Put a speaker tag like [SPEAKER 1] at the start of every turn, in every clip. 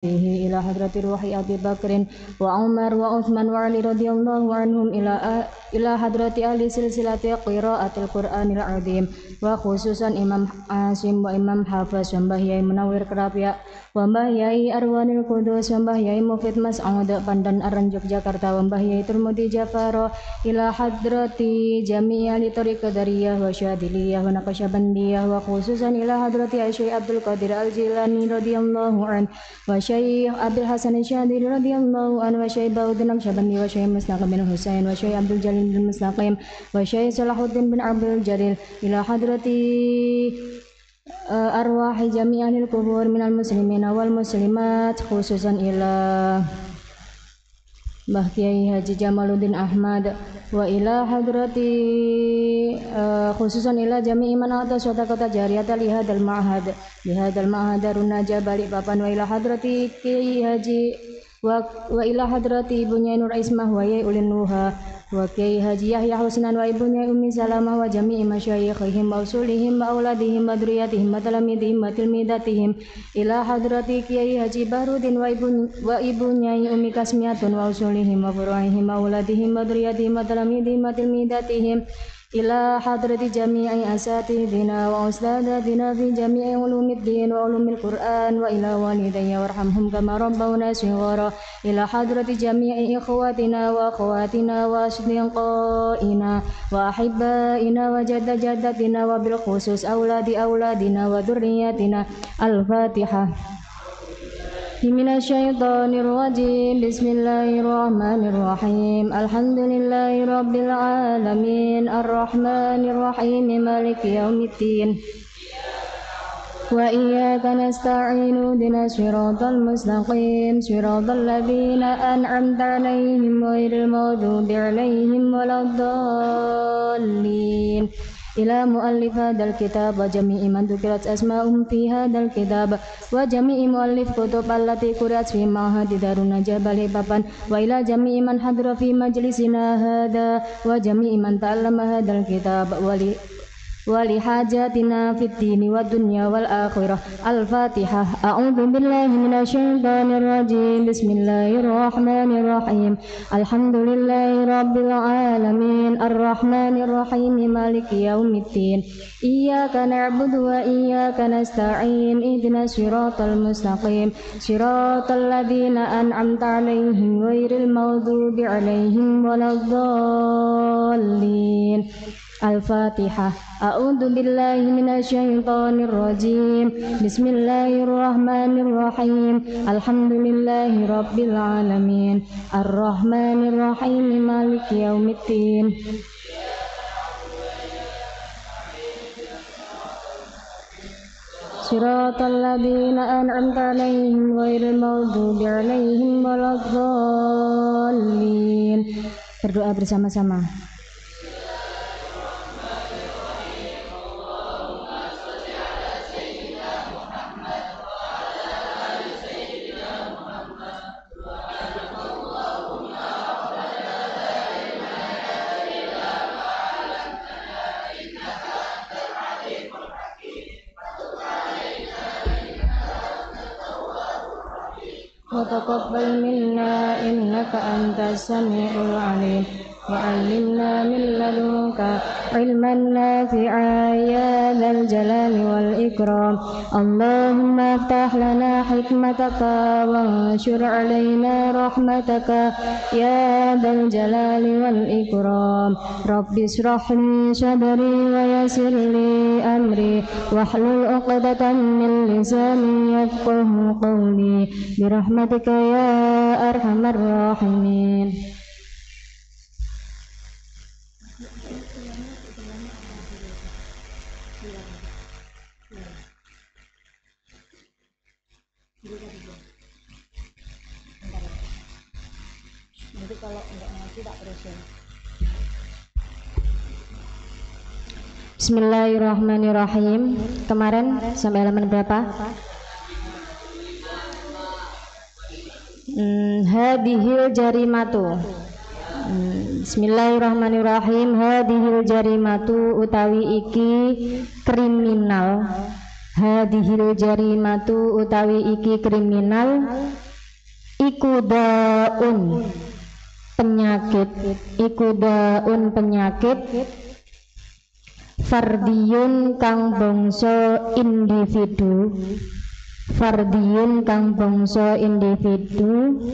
[SPEAKER 1] إلى حضرة روح أبي بكر وعمر وعثمان وعلي رضي الله عنهم إلى حضرة أهل سلسلة قراءة القرآن العظيم وخصوصا إمام عاصم وإمام حافظ ومبah Yai Munawir Kerapia ومبah Yai Arwanil Kudus ومبah Yai Mufid Mas'ud Pandan Aran Yogyakarta ومبah Yai Turmudi Jafaro إلى حضرة جميع طريق Qadariyah wa Syadiliyah wa Naqsyabandiyah wa khususan ila hadrati Syekh Abdul Qadir Al-Jilani radhiyallahu an wa Syekh Abdul Hasan Syadili radhiyallahu an wa Syekh Baudin Naqsyabandi wa Syekh Mustaqim bin Husain wa Syekh Abdul Jalil bin Mustaqim wa Syekh Salahuddin bin Abdul Jalil ila hadrati arwahi jami'anil kubur minal muslimina wal muslimat khususan ila Mbah Kiai Haji Jamaluddin Ahmad wa ila hadrati khususan ila jami'i man atas wa kota jariyata lihadal ma'had Darun Najah Balikpapan wa ila hadrati Kiai Haji wa ila hadrati ibunya Nur Ismah wa Yai Ulin Nuha wa Kiai Haji Yahya Husnan wa ibunya Ummi Salamah wa jami'i masyayikhihim wa usulihim wa auladihim wa duriyatihim wa talamidihim wa tilmidatihim ila hadrati Kiai Haji Bahrudin wa ibunya Ummi Kasmiatun wa usulihim wa furu'ihim wa auladihim wa duriyatihim wa talamidihim wa tilmidatihim ila hadrati jami'i asatidina wa ustadadina fi jami'i ulumiddin wa ulumil Qur'an wa ila walidayya warhamhum kama rabbawna shighara ila hadrati jami'i ikhwatina wa akhawatina wa asdiqaina wa ahibbaina wa jaddatina wa bil khusus auladina wa dhurriyyatina al-Fatihah. Minasyaitonir rajim. Bismillahirrahmanirrahim. Alhamdulillahi rabbil alamin arrahmanir rahim maliki yaumiddin wa iyyaka nasta'inu ihdinas siratal mustaqim siratal ladzina an'amta 'alaihim ghairil maghdubi 'alaihim waladdallin ila muallif hadal kitab wa jami'i man dukirat asma'um fi hadal kitab wa jami'i muallif kutub allati quriat fi ma'had Darun Najah Balikpapan wa ila jami'i man hadra fi majlisina hada wa jami'i man ta'allama hadal kitab wa li hajatina fid dini wad dunya wal akhirah. Al-Fatihah. A'udzu billahi minasyaitonir rajim. Bismillahirrahmanirrahim. Alhamdulillahi rabbil alamin arrahmanir rahim maliki yaumiddin. Iyyaka na'budu wa iyyaka nasta'in. Ihdinas siratal mustaqim siratal ladzina an'amta 'alaihim ghairil maghdubi 'alaihim waladdallin. Al-Fatihah. A'udzu billahi minasyaitonir rajim. Bismillahirrahmanirrahim. Alhamdulillahi rabbil alamin. Arrahmanir rahim maliki yaumiddin. Siratal ladzina an'amta 'alaihim ghairil maghdubi 'alaihim waladdallin. Berdoa bersama-sama. وتقبل منا إنك أنت السميع العليم وعلمنا من لدنك علما نافعا يا ذا الجلال والإكرام. اللهم افتح لنا حكمتك وانشر علينا رحمتك يا ذا الجلال والإكرام. رب اشرح لي صدري ويسر لي أمري واحلل عقدة من لساني يفقه قولي برحمتك يا أرحم الراحمين. Nanti kalau enggak ngaji tak terusin. Bismillahirrahmanirrahim. Kemarin sampai halaman berapa? Hadihil jarimatu. Bismillahirrahmanirrahim. Hadihil jarimatu utawi iki kriminal. hadhil jarimatu utawi iki kriminal iku daun penyakit, iku daun penyakit fardiyun kang bangsa individu, fardiyun kang bangsa individu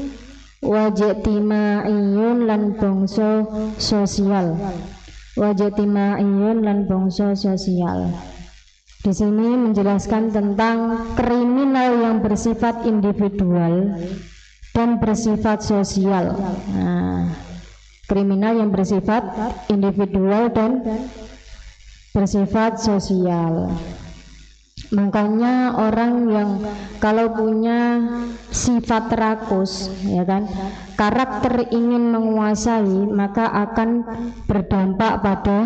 [SPEAKER 1] wajtimaiyun lan bangsa sosial, wajtimaiyun lan bangsa sosial. Di sini menjelaskan tentang kriminal yang bersifat individual dan bersifat sosial. Nah, kriminal yang bersifat individual dan bersifat sosial. Makanya orang yang kalau punya sifat rakus, ya kan, karakter ingin menguasai, maka akan berdampak pada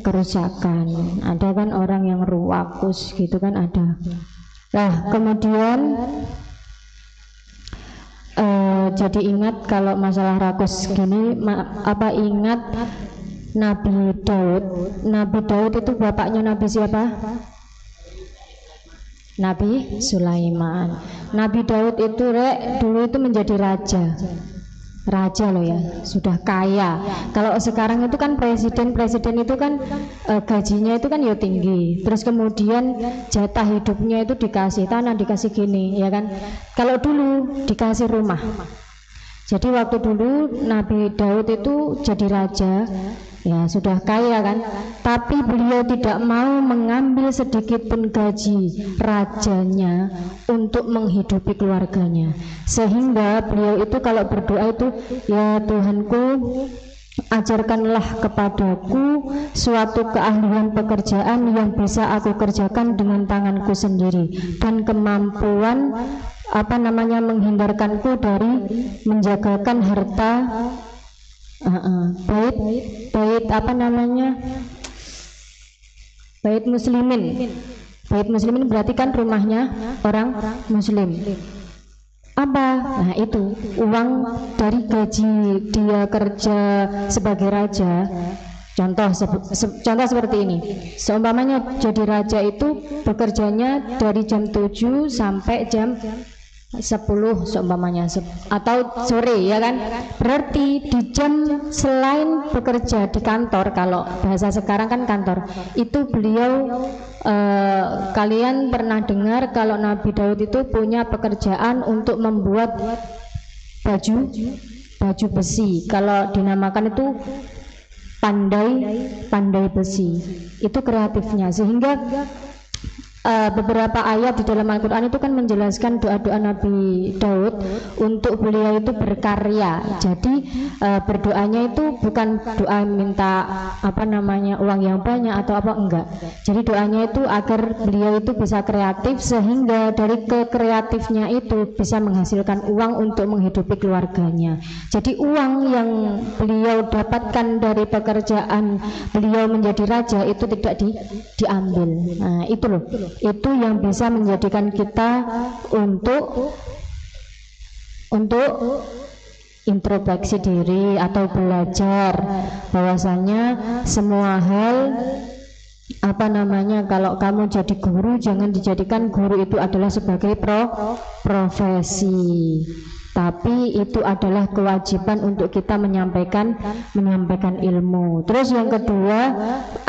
[SPEAKER 1] kerusakan. Ada kan orang yang rakus gitu kan ada. Nah, kemudian jadi ingat kalau masalah rakus gini, ingat Nabi Daud. Nabi Daud itu bapaknya Nabi siapa? Nabi Sulaiman. Nabi Daud itu dulu itu menjadi raja loh ya, sudah kaya. Kalau sekarang itu kan presiden itu kan gajinya itu kan ya tinggi. Terus kemudian jatah hidupnya itu dikasih tanah, dikasih gini, ya kan. Kalau dulu dikasih rumah. Jadi waktu dulu Nabi Daud itu jadi raja, ya sudah kaya kan, tapi beliau tidak mau mengambil sedikit pun gaji rajanya untuk menghidupi keluarganya, sehingga beliau itu kalau berdoa itu, ya Tuhanku, ajarkanlah kepadaku suatu keahlian pekerjaan yang bisa aku kerjakan dengan tanganku sendiri dan kemampuan menghindarkanku dari menjagakan harta bait muslimin. Bait muslimin berarti kan rumahnya orang muslim. Nah itu uang dari gaji dia kerja sebagai raja. Contoh seperti ini. Seumpamanya jadi raja itu bekerjanya dari jam 7 sampai jam 10 seumpamanya, atau sore, ya kan. Berarti di jam selain bekerja di kantor, kalau bahasa sekarang kan kantor, itu beliau kalian pernah dengar kalau Nabi Daud itu punya pekerjaan untuk membuat baju besi. Kalau dinamakan itu pandai besi. Itu kreatifnya, sehingga beberapa ayat di dalam Al-Quran itu kan menjelaskan doa-doa Nabi Daud untuk beliau itu berkarya. Jadi berdoanya itu bukan doa minta uang yang banyak atau apa, enggak. Jadi doanya itu agar beliau itu bisa kreatif, sehingga dari kekreatifnya itu bisa menghasilkan uang untuk menghidupi keluarganya. Jadi uang yang beliau dapatkan dari pekerjaan beliau menjadi raja itu tidak diambil. Nah itu loh, itu yang bisa menjadikan kita untuk introspeksi diri atau belajar bahwasanya semua hal kalau kamu jadi guru, jangan dijadikan guru itu adalah sebagai profesi, tapi itu adalah kewajiban untuk kita menyampaikan ilmu. Terus yang kedua,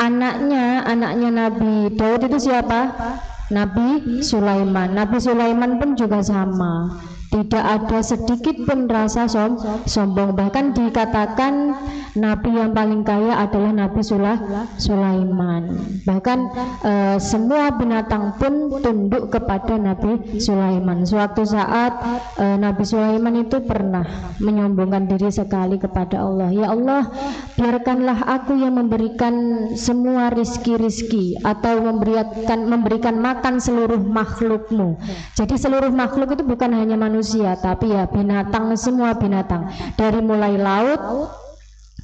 [SPEAKER 1] anaknya Nabi Daud itu siapa? Nabi Sulaiman. Nabi Sulaiman pun juga sama, tidak ada sedikit pun rasa sombong. Bahkan dikatakan Nabi yang paling kaya adalah Nabi Sulaiman. Bahkan semua binatang pun tunduk kepada Nabi Sulaiman. Suatu saat Nabi Sulaiman itu pernah menyombongkan diri sekali kepada Allah. Ya Allah, biarkanlah aku yang memberikan semua rizki atau memberikan makan seluruh makhlukmu. Jadi seluruh makhluk itu bukan hanya manusia, tapi ya binatang, semua binatang, dari mulai laut,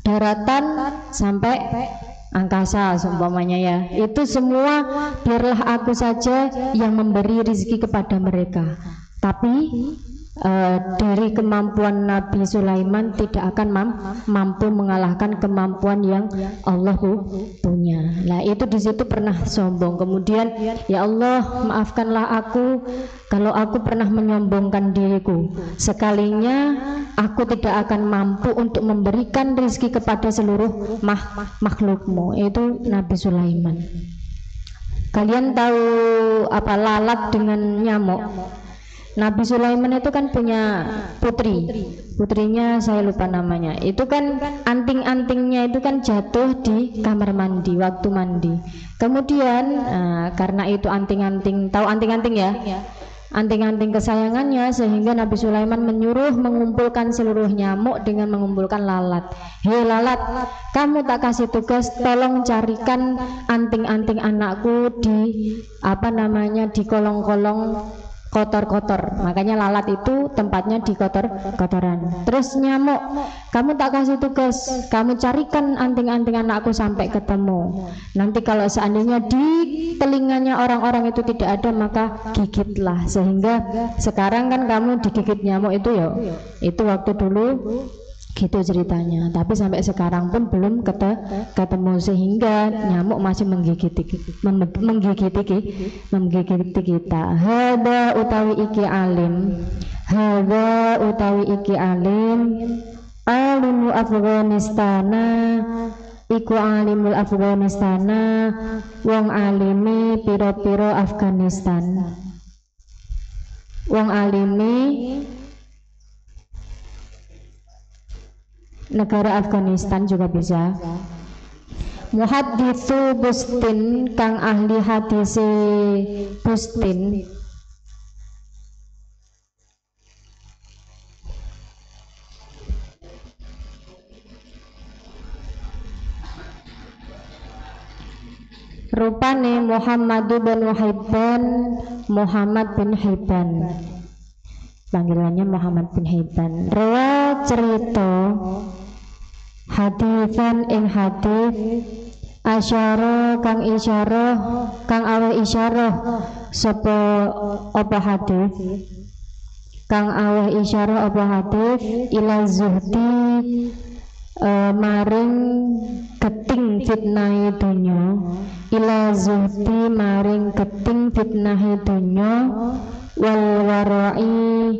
[SPEAKER 1] daratan sampai angkasa seumpamanya, ya itu semua biarlah aku saja yang memberi rezeki kepada mereka. Tapi dari kemampuan Nabi Sulaiman tidak akan mampu mengalahkan kemampuan yang Allah punya. Nah itu di situ pernah sombong. Kemudian ya Allah maafkanlah aku kalau aku pernah menyombongkan diriku. Sekalinya aku tidak akan mampu untuk memberikan rezeki kepada seluruh makhlukmu. Itu Nabi Sulaiman. Kalian tahu apa lalat dengan nyamuk? Nabi Sulaiman itu kan punya putrinya saya lupa namanya. Itu kan anting-antingnya itu kan jatuh di kamar mandi waktu mandi. Kemudian karena itu anting-anting, tahu anting-anting ya? Anting-anting kesayangannya, sehingga Nabi Sulaiman menyuruh mengumpulkan seluruh nyamuk dengan mengumpulkan lalat. Hei lalat, kamu tak kasih tugas, tolong carikan anting-anting anakku di di kolong-kolong kotor-kotor. Makanya lalat itu tempatnya di kotor-kotoran. Terus nyamuk, kamu tak kasih tugas, kamu carikan anting-anting anakku sampai ketemu. Nanti kalau seandainya di telinganya orang-orang itu tidak ada, maka gigitlah. Sehingga sekarang kan kamu digigit nyamuk itu ya, itu waktu dulu gitu ceritanya. Tapi sampai sekarang pun belum ketemu, sehingga nyamuk masih menggigiti kita. Hada utawi iki alim, alimu Afghanistana, iku alimul Afghanistana, wong alimi piro-piro Afghanistan. Wong alimi negara Afghanistan juga bisa. Muhadditsu Bustin, kang ahli hadise Bustin. Rupane Muhammad bin Hibban. Panggilannya Muhammad bin Hibban. Rawa cerita haditsan ing hadits asyara kang awe isyarah sapa apa hadits kang awe isyarah apa hadits ila zuhdi maring keting fitnahe dunya, ila zuhdi maring keting fitnahe dunya, wal wara'i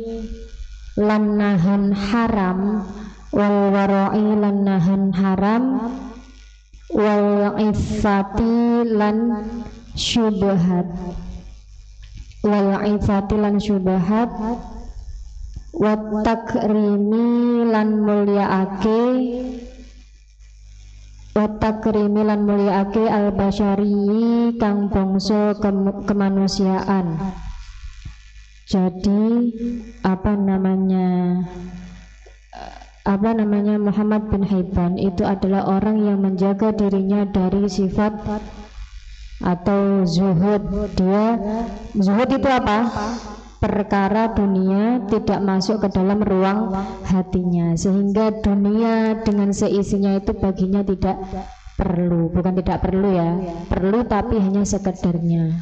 [SPEAKER 1] lan nahan haram, wal wara'i lan nahan haram, wal iffati lan syubhat, wal iffati lan syubhat, wat takrimi lan mulyaake, wat takrimi lan mulyaake al basyari kang bangsa kemanusiaan. Jadi apa namanya Muhammad bin Hibban itu adalah orang yang menjaga dirinya dari sifat atau zuhud. Dia zuhud itu apa? Perkara dunia tidak masuk ke dalam ruang hatinya, sehingga dunia dengan seisinya itu baginya tidak perlu. Bukan tidak perlu ya, perlu tapi hanya sekedarnya.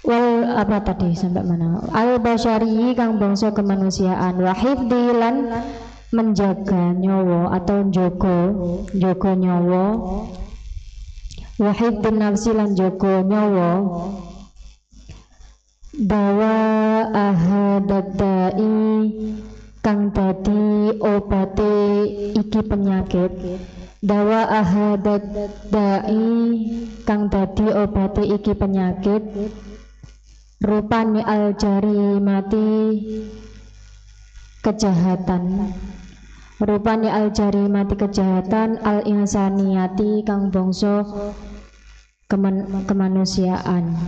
[SPEAKER 1] Wal apa tadi sampai mana? Al basyari kang bangsa kemanusiaan, wahid dilan menjaga nyawa atau jogo nyawa, wahid bin nafsi lan jogo nyawa, dawa ahadadai kang dadi obate iki penyakit, dawa ahadadai kang dadi obate iki penyakit, rupane al jarimati kejahatan, rupane al jarimati kejahatan, al insaniyati kang bangsa kemanusiaan.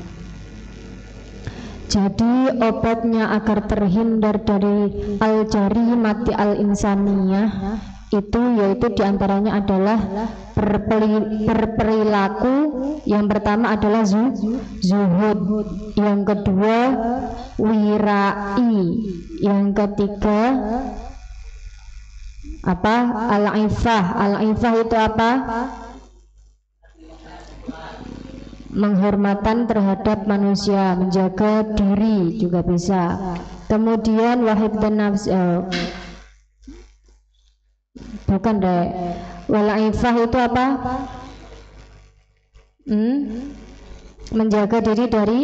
[SPEAKER 1] Jadi obatnya agar terhindar dari al jarimati al insaniyah itu yaitu diantaranya adalah berperilaku. Yang pertama adalah zuhud, yang kedua wirai, yang ketiga apa? Al-ifah. Al-ifah itu apa? Menghormatan terhadap manusia, menjaga diri juga bisa. Kemudian wahib dan nafs, bukan deh. Walaifah itu apa? Menjaga diri dari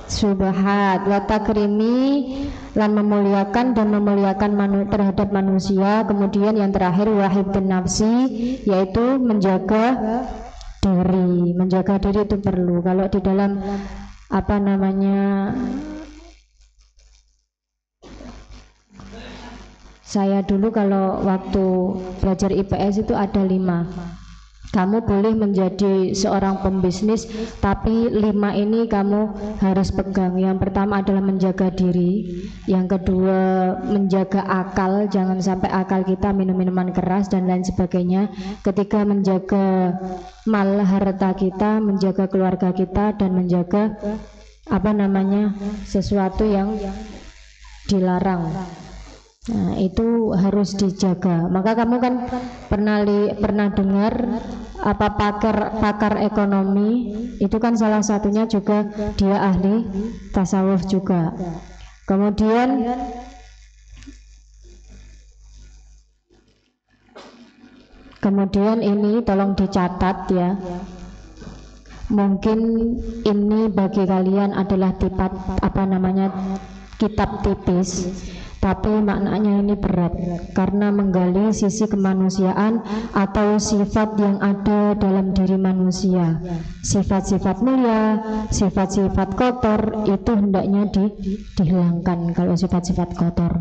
[SPEAKER 1] syubhat. Wa takrimi, lan memuliakan dan memuliakan terhadap manusia. Kemudian yang terakhir wahib dan nafsi, yaitu menjaga diri. Menjaga diri itu perlu. Kalau di dalam apa namanya, saya dulu kalau waktu belajar IPS itu ada 5. Kamu boleh menjadi seorang pembisnis, tapi 5 ini kamu harus pegang. Yang pertama adalah menjaga diri, yang kedua menjaga akal, jangan sampai akal kita minum-minuman keras dan lain sebagainya. Ketiga menjaga mal harta kita, menjaga keluarga kita, dan menjaga apa namanya, sesuatu yang dilarang. Nah, itu harus dijaga. Maka kamu kan pernah dengar apa pakar ekonomi itu kan salah satunya juga dia ahli tasawuf juga. Kemudian ini tolong dicatat ya. Mungkin ini bagi kalian adalah kitab tipis, tapi maknanya ini berat karena menggali sisi kemanusiaan atau sifat yang ada dalam diri manusia. Sifat-sifat mulia, sifat-sifat kotor itu hendaknya dihilangkan kalau sifat-sifat kotor.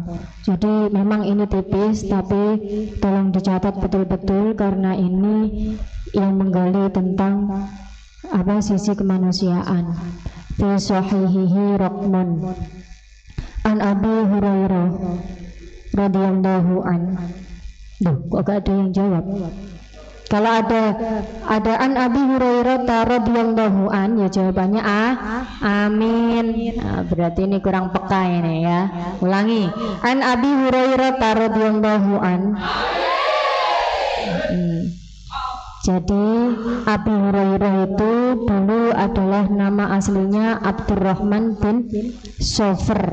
[SPEAKER 1] Jadi memang ini tipis, tapi tolong dicatat betul-betul karena ini yang menggali tentang sisi kemanusiaan. Fi sahihihi raqmun an Abi Hurairah radhiyallahu an. Kok gak ada yang jawab? Kalau ada an Abi Hurairah radhiyallahu an, ya jawabannya amin. Nah, berarti ini kurang peka ini ya. Ulangi. An Abi Hurairah radhiyallahu an. Jadi Abi Hurairah itu dulu adalah nama aslinya Abdurrahman bin Sofer,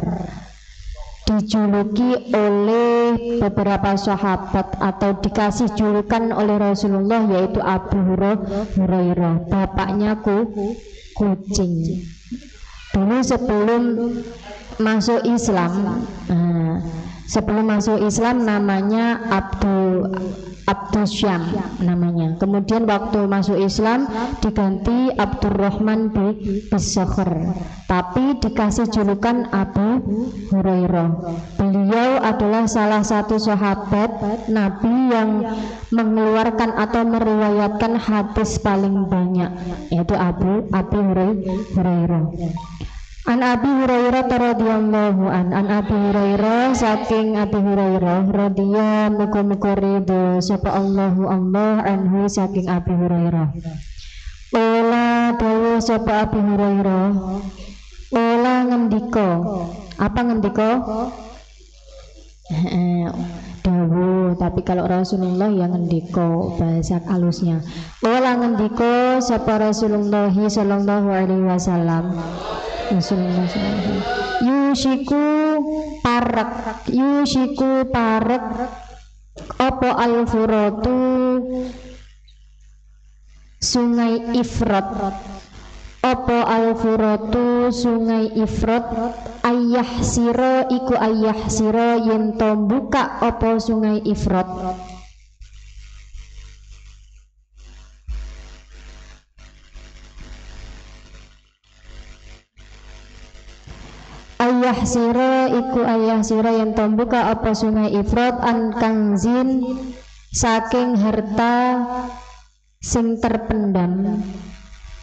[SPEAKER 1] dijuluki oleh beberapa sahabat atau dikasih julukan oleh Rasulullah yaitu Abu Hurairah, bapaknya kucing. Dulu sebelum masuk Islam, namanya Abdusyam namanya. Kemudian waktu masuk Islam diganti Abdurrahman bin Sofer, tapi dikasih julukan Abu Hurairah. Beliau adalah salah satu sahabat Nabi yang mengeluarkan atau meriwayatkan hadis paling banyak, yaitu Abu Hurairah. An Abi Hurairah radhiyallahu an Abi Hurairah, saking Abi Hurairah radhiya muga-muga ridho sapa Allahu Allah anhu saking Abi Hurairah. Ola dawu sapa Abi Hurairah, ola ngendika. Apa ngendika? Dawu, tapi kalau Rasulullah yang ngendika bahasa halusnya. Ola ngendika sapa Rasulullah sallallahu alaihi wasallam. Yushiku parek opo al-furatu sungai Ifrat, opo al-furatu sungai Ifrat, ayah siro iku ayah siro yen to buka opo sungai Ifrat. Ayah sira iku ayah sira yang tombuka apa sungai Ifrat an kangzin saking harta sing terpendam,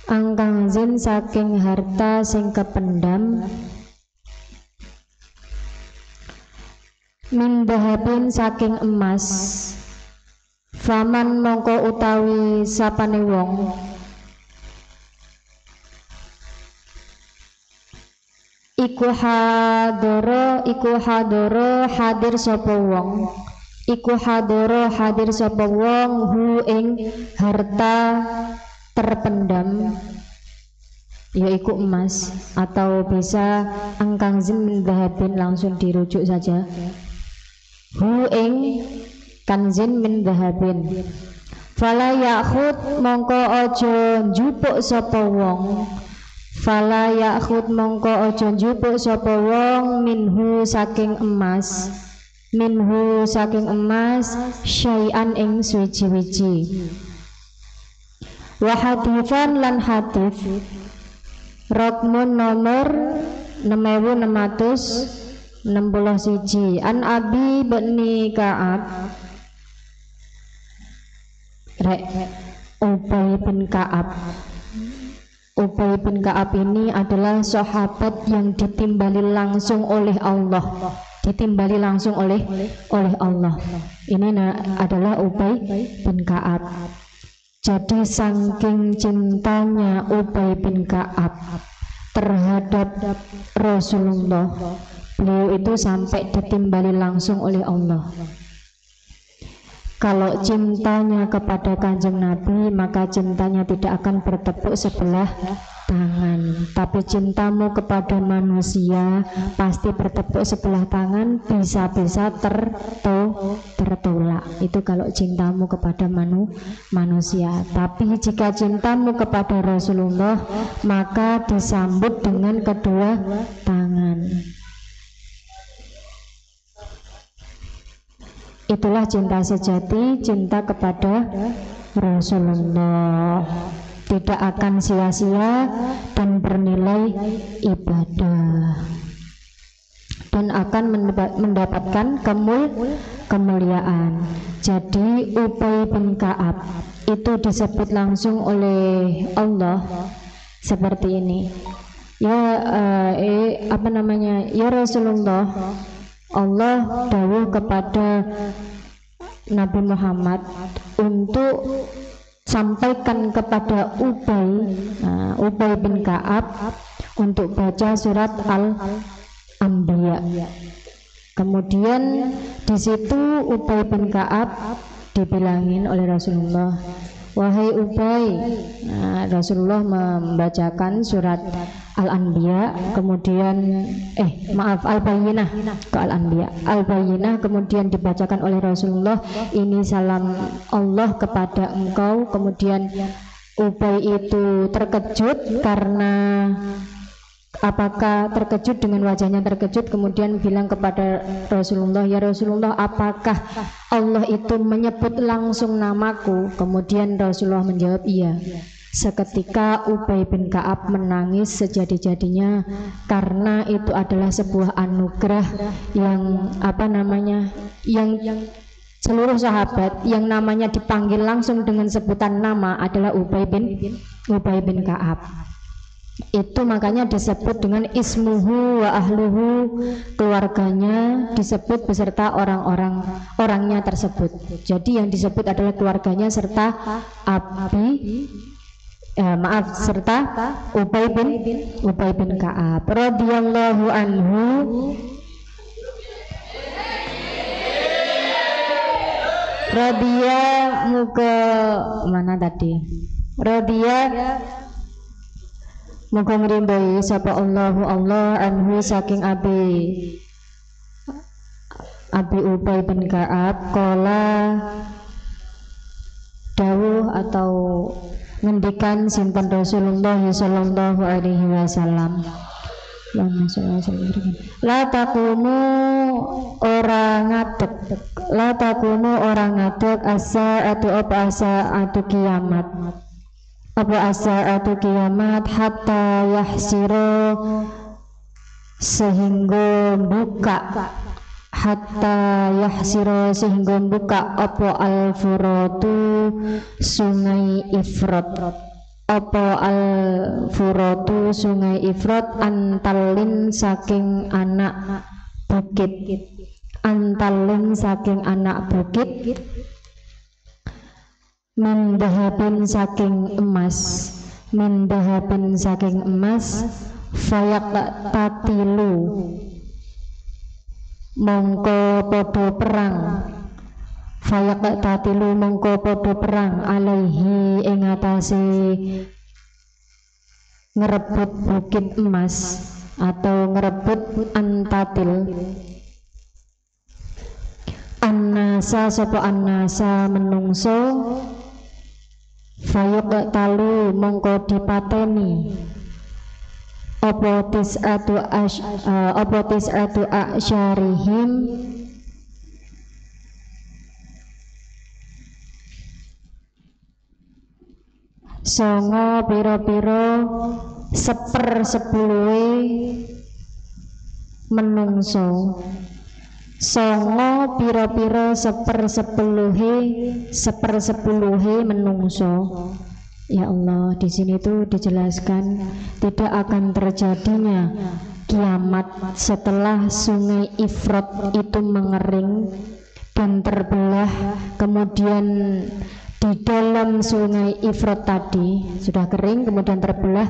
[SPEAKER 1] angkangzin saking harta sing kependam, min dahabin saking emas, faman mongko utawi sapane wong iku hadoro hadir sapa wong, iku hadoro hadir sapa wong hu ing harta terpendam, yaitu emas, atau bisa angkanzin min dhahabin, langsung dirujuk saja hu ing kanzin min dhahabin. Fala yakhud mongko ojo njupuk sapa wong, fala yakhud mongko ojo njupuk sapa wong minhu saking emas, minhu saking emas syai'an ing suci-wici. Wa hadifan lan hadif Rokmun nomor 6661 an Abi bin Ka'ab Ubay bin Ka'ab. Ubay bin Ka'ab ini adalah sahabat yang ditimbali langsung oleh Allah, ditimbali langsung oleh Allah. Ini adalah Ubay bin Ka'ab. Jadi saking cintanya Ubay bin Ka'ab terhadap Rasulullah, beliau itu sampai ditimbali langsung oleh Allah. Kalau cintanya kepada Kanjeng Nabi, maka cintanya tidak akan bertepuk sebelah tangan. Tapi cintamu kepada manusia pasti bertepuk sebelah tangan, bisa-bisa tertolak. Itu kalau cintamu kepada manusia. Tapi jika cintamu kepada Rasulullah, maka disambut dengan kedua tangan. Itulah cinta sejati, cinta kepada Rasulullah. Tidak akan sia-sia dan bernilai ibadah, dan akan mendapatkan kemuliaan. Jadi Ubay bin Ka'ab itu disebut langsung oleh Allah seperti ini. Ya ya Rasulullah, Allah dawuh kepada Nabi Muhammad untuk sampaikan kepada Ubay bin Ka'ab untuk baca surat Al-Anbiya. Kemudian di situ Ubay bin Ka'ab dibilangin oleh Rasulullah, wahai Ubay. Rasulullah membacakan surat Al-Anbiya, kemudian Al-Bayyinah ke Al-Anbiya. Al-Bayyinah kemudian dibacakan oleh Rasulullah, ini salam Allah kepada engkau. Kemudian Ubay itu terkejut karena terkejut dengan wajahnya terkejut, kemudian bilang kepada Rasulullah, ya Rasulullah, apakah Allah itu menyebut langsung namaku? Kemudian Rasulullah menjawab, iya. Seketika Ubay bin Ka'ab menangis sejadi-jadinya, karena itu adalah sebuah anugerah yang yang seluruh sahabat yang namanya dipanggil langsung dengan sebutan nama adalah Ubay bin Ka'ab. Itu makanya disebut dengan ismuhu wa ahluhu, keluarganya disebut beserta orangnya tersebut. Jadi yang disebut adalah keluarganya serta serta Ubay bin Ka'ab radhiyallahu anhu. Radhiya muga mana tadi? Radhiya muga ngrimbahi sapa Allahu Allah anhu saking Abi Ubay bin Ka'ab qala dawuh atau ngendikan sinten Rasulullah sallallahu alaihi wasallam, la takunu orang ngadeg as-sa'atu apa as-sa'atu kiamat, apa as-sa'atu kiamat hatta yahsiro sehingga buka, hatta yahsiro sehingga buka apa al-furatu sungai Ifrat, apa al-furatu sungai Ifrat antalin saking anak bukit, antalin saking anak bukit, min dahabin saking emas, min dahabin saking emas, fayak tatilu mongko podo perang, fayak tatilu mongko podo perang alaihi ing atase ngerebut bukit emas atau ngerebut antatil. Annasa sapa annasa menungso fayuq talu mongko dipateni apa tis'atu asyarihim songo piro-piro sepersepuluhe menungso. Songo piro-piro sepersepuluhe menungso. Ya Allah, di sini tuh dijelaskan tidak akan terjadinya kiamat setelah sungai Ifrat itu mengering dan terbelah, kemudian di dalam sungai Ifrat tadi sudah kering kemudian terbelah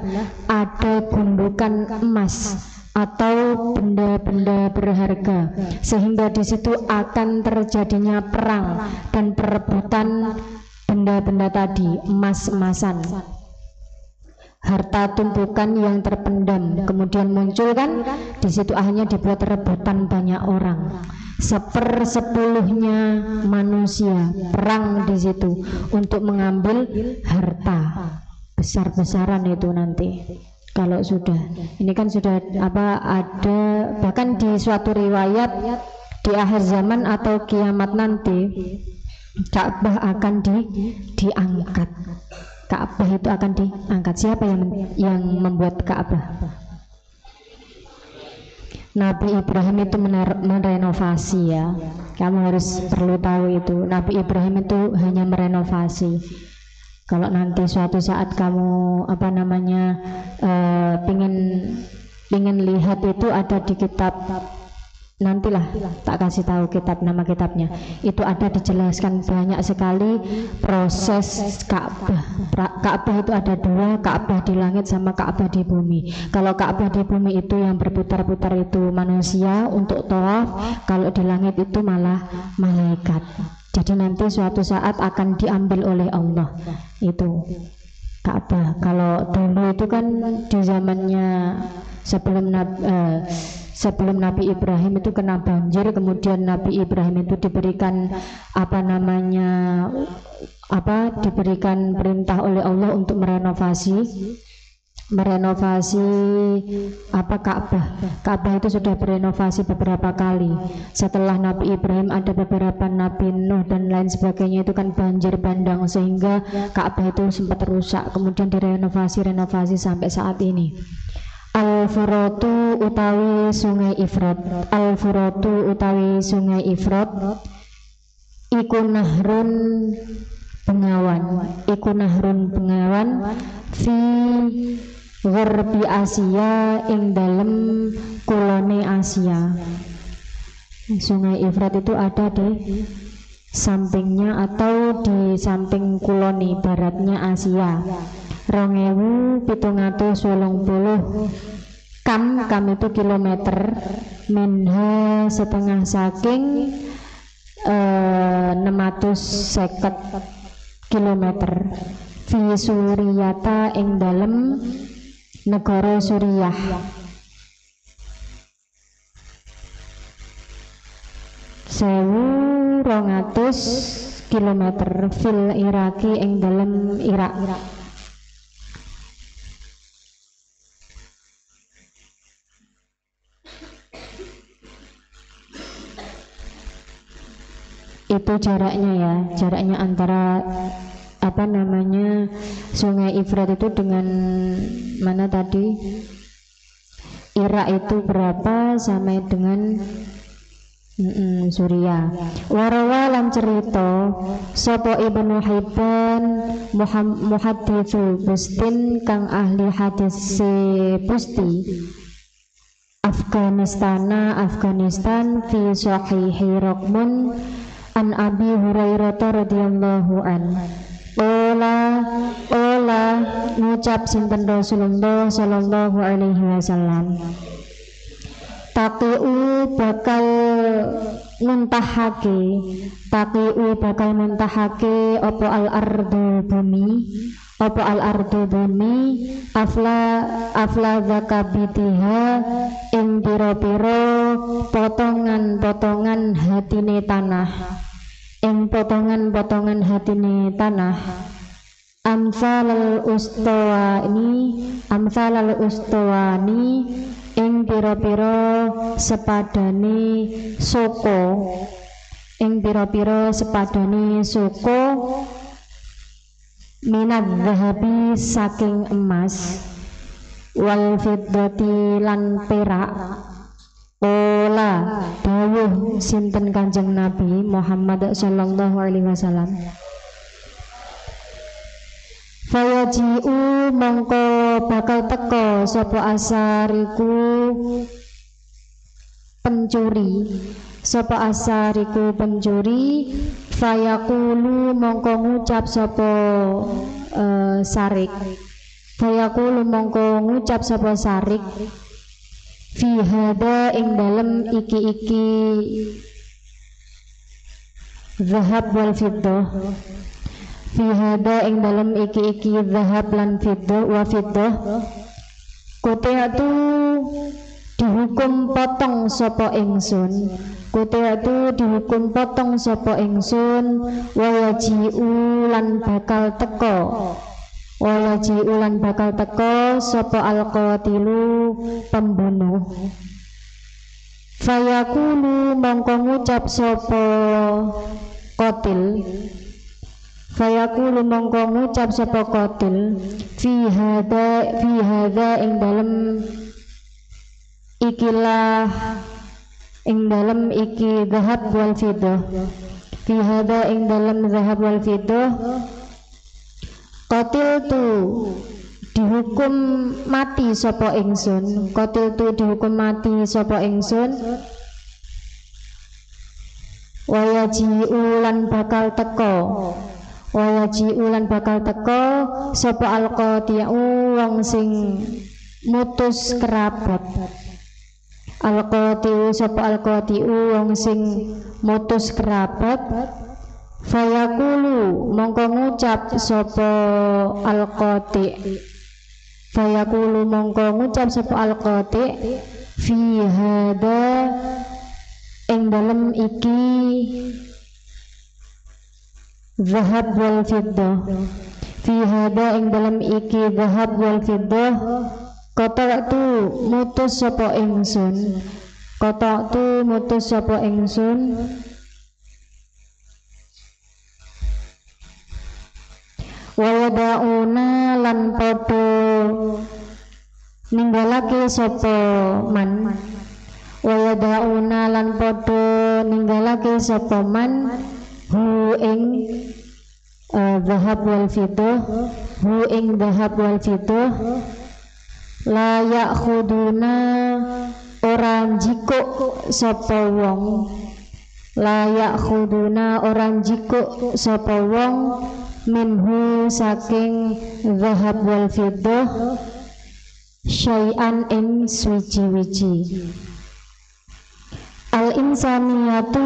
[SPEAKER 1] ada gundukan emas atau benda-benda berharga, sehingga di situ akan terjadinya perang dan perebutan benda-benda tadi, emas-emasan, harta tumpukan yang terpendam. Kemudian muncul kan di situ akhirnya dibuat rebutan banyak orang. Sepersepuluhnya manusia perang di situ untuk mengambil harta besar-besaran itu nanti. Kalau sudah, ini kan sudah ada bahkan di suatu riwayat di akhir zaman atau kiamat nanti Ka'bah akan diangkat. Ka'bah itu akan diangkat. Siapa yang membuat Ka'bah? Nabi Ibrahim itu merenovasi ya. Kamu harus perlu tahu itu. Nabi Ibrahim itu hanya merenovasi. Kalau nanti suatu saat kamu pingin lihat itu ada di kitab, nantilah tak kasih tahu nama kitabnya. Itu ada dijelaskan banyak sekali proses Ka'bah. Ka'bah itu ada dua, Ka'bah di langit sama Ka'bah di bumi. Kalau Ka'bah di bumi itu yang berputar-putar itu manusia untuk tawaf, kalau di langit itu malah malaikat. Jadi nanti suatu saat akan diambil oleh Allah itu Ka'bah. Kalau dulu itu kan di zamannya sebelum Nabi Ibrahim itu kena banjir, kemudian Nabi Ibrahim itu diberikan diberikan perintah oleh Allah untuk merenovasi Ka'bah. Ka'bah itu sudah berenovasi beberapa kali. Setelah Nabi Ibrahim ada beberapa Nabi Nuh dan lain sebagainya, itu kan banjir bandang sehingga Ka'bah itu sempat rusak, kemudian direnovasi sampai saat ini. Al-Furatu utawi sungai Ifrat. Al-Furatu utawi sungai Ifrat iku nahrun bengawan fi Gharbi Asia ing dalem kulone Asia. Sungai Ifrat itu ada di sampingnya atau di samping kulone baratnya Asia. 2780 kam itu kilometer, minha setengah saking 650 kilometer fi Suriyata ing dalem negara Suriah. Sewu 200 kilometer fil Iraki ing dalem Irak. Itu jaraknya antara Sungai Ifrat itu dengan mana tadi Irak itu berapa sama dengan Suriah. Warawa lan cerita sapa Ibnu Hibban muhadditsul Bustin kang ahli hadis Busti Afghanistan fi sahihi raqmun an Abi Hurairah radhiyallahu an. Ola ngucap sinten Rasulullah sallallahu alaihi wasallam, taqiu bakal muntahake apa al ardu bumi apa al ardu bumi afla zakabitiha ing pira-pira potongan-potongan hatine tanah, ing potongan-potongan hatine tanah. Amsalal ustawani ing pira-pira sepadane soko, ing pira-pira sepadane soko minad zahabi saking emas wal fiddati lan perak. Ola dawuh sinten Kanjeng Nabi Muhammad sallallahu alaihi wasallam, fayaji'u mongko bakal teko sapa asariku pencuri, sapa asariku pencuri, fayaqulu mongko ngucap sapa sarik, fayaqulu mongko ngucap sapa sarik, fi hada ing dalem iki zahab wal fiddah, fi hada ing dalem iki zahab lan fiddah wa fiddah, kuteatu dihukum potong sapa ingsun, kuteatu dihukum potong sapa ingsun, wa yaji'u lan bakal teko, wayaji'u lan bakal teko sapa alqatilu pembunuh, fayaqulu mongko ngucap sapa qatil, fayaqulu mongko ngucap sapa qatil, fi hadza ing dalem ikilah ing dalem iki zahab wal fiddah, fi hadza ing dalem zahab wal fiddah, qatil tu dihukum mati sapa ingsun, qatil tu dihukum mati sapa ingsun, wayaji'u lan bakal teko, wayaji'u lan bakal teko sapa alqati'u wong sing mutus kerabat, alqati'u sapa alqati'u wong sing mutus kerabat, fayaqulu mongko ngucap sapa alqati', fayaqulu mongko ngucap sapa alqati' fi hada ing dalem iki zahab wal fiddah, fi hada ing dalem iki zahab wal fiddah, qata'tu mutus sapa ingsun, qata'tu mutus sapa ingsun, wayadauna lan padha ninggalake sapa man, wayadauna lan padha ninggalake sapa man hu ing zahab wal fiddah, hu ing zahab wal fiddah, la ya'khuduna orang jikuk sapa wong, la ya'khuduna orang jikuk sapa wong minhu saking zahab wal fiddah syai'an ing swiji-wiji. Al insaniyatu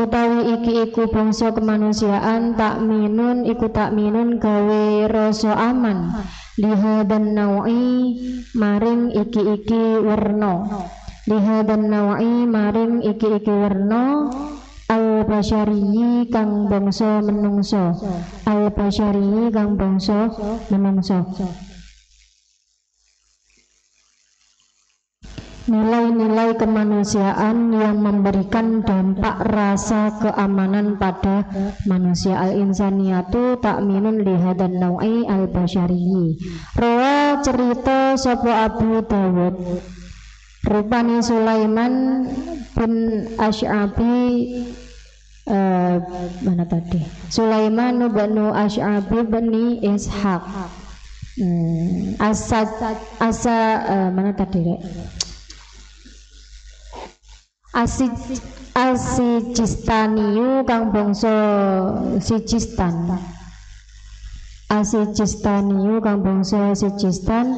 [SPEAKER 1] utawi iki iku bangsa kemanusiaan, takminun iku takminun gawe rasa aman, lihadan nawa'i maring iki werna, lihadan nawa'i maring iki werna, al basyariyi kang bangsa menungso, al basyariyi kang bangsa menungso. Nilai-nilai kemanusiaan yang memberikan dampak rasa keamanan pada manusia. Al-insaniyatu takminun lihadan naw'i al-basyariyi. Rawa cerita sapa Abu Dawud, rupani Sulaiman bin Asy'abi mana tadi? Sulaiman bin Asy'abi bin Ishaq. Mana tadi, Rek? Asijistaniyu kang bangsa Sijistan, Asijistaniyu kang bangsa Sijistan,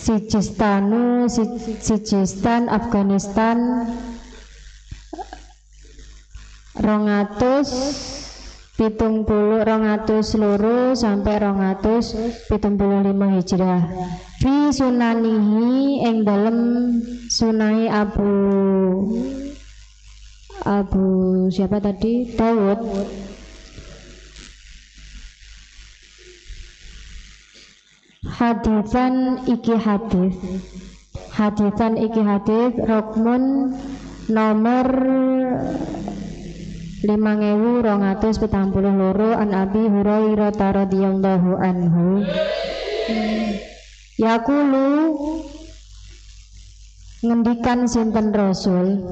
[SPEAKER 1] Sijistan Afghanistan 270 loro sampai 275 Hijrah. Fi sunanihi ing dalem sunai Abu siapa tadi? Dawud. Hadisan iki hadis rokmun nomor 5272 an Abi Hurairah radhiyallahu anhu yaqulu ngendikan sinten Rasul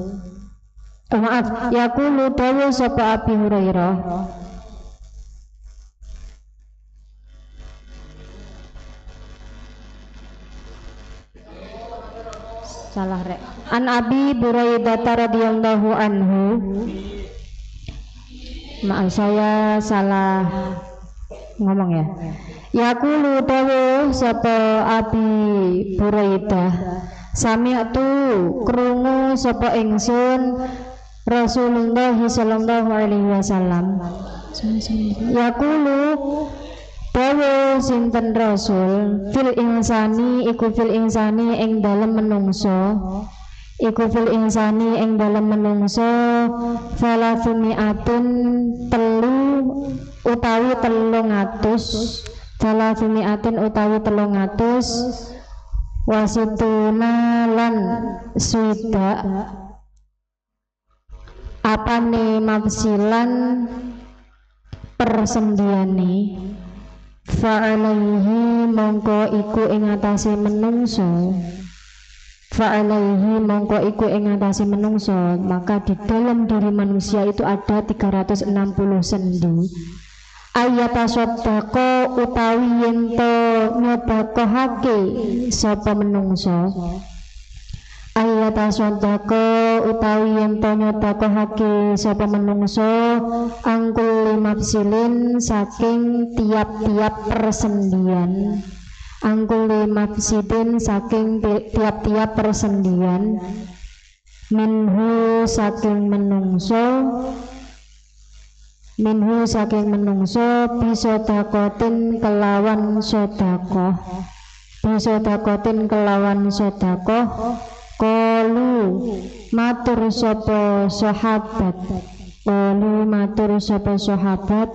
[SPEAKER 1] yaqulu dawuh sapa Abi Hurairah salah rek an Abi Hurairah radhiyallahu anhu. Maaf saya salah ngomong ya. Yaqulu dawu sapa Abi Buraidah sami'tu krungu sapa ingsun Rasulullah sallallahu alaihi wasallam. Yaqulu dawu sinten Rasul fil insani iku fil insani ing dalem menungso iku fil insani ing dalem menungso falasumiatun telu utawi 300 falasumiatun utawi 300 wasituna lan swida apane mafsilan persendiane fa'alaihi mongko iku ing atase menungso fa'alaihi mongko iku ing atase menungso maka di dalam diri manusia itu ada 360 sendi ayata sodako utawi yento nyodakohake sapa menungso ayata sodako utawi yento nyodakohake sapa menungso angkul mafsilin saking tiap-tiap persendian angkuli mafsidin saking tiap-tiap persendian minhu saking menungso bisodakotin kelawan sodakoh kalu matur sapa sahabat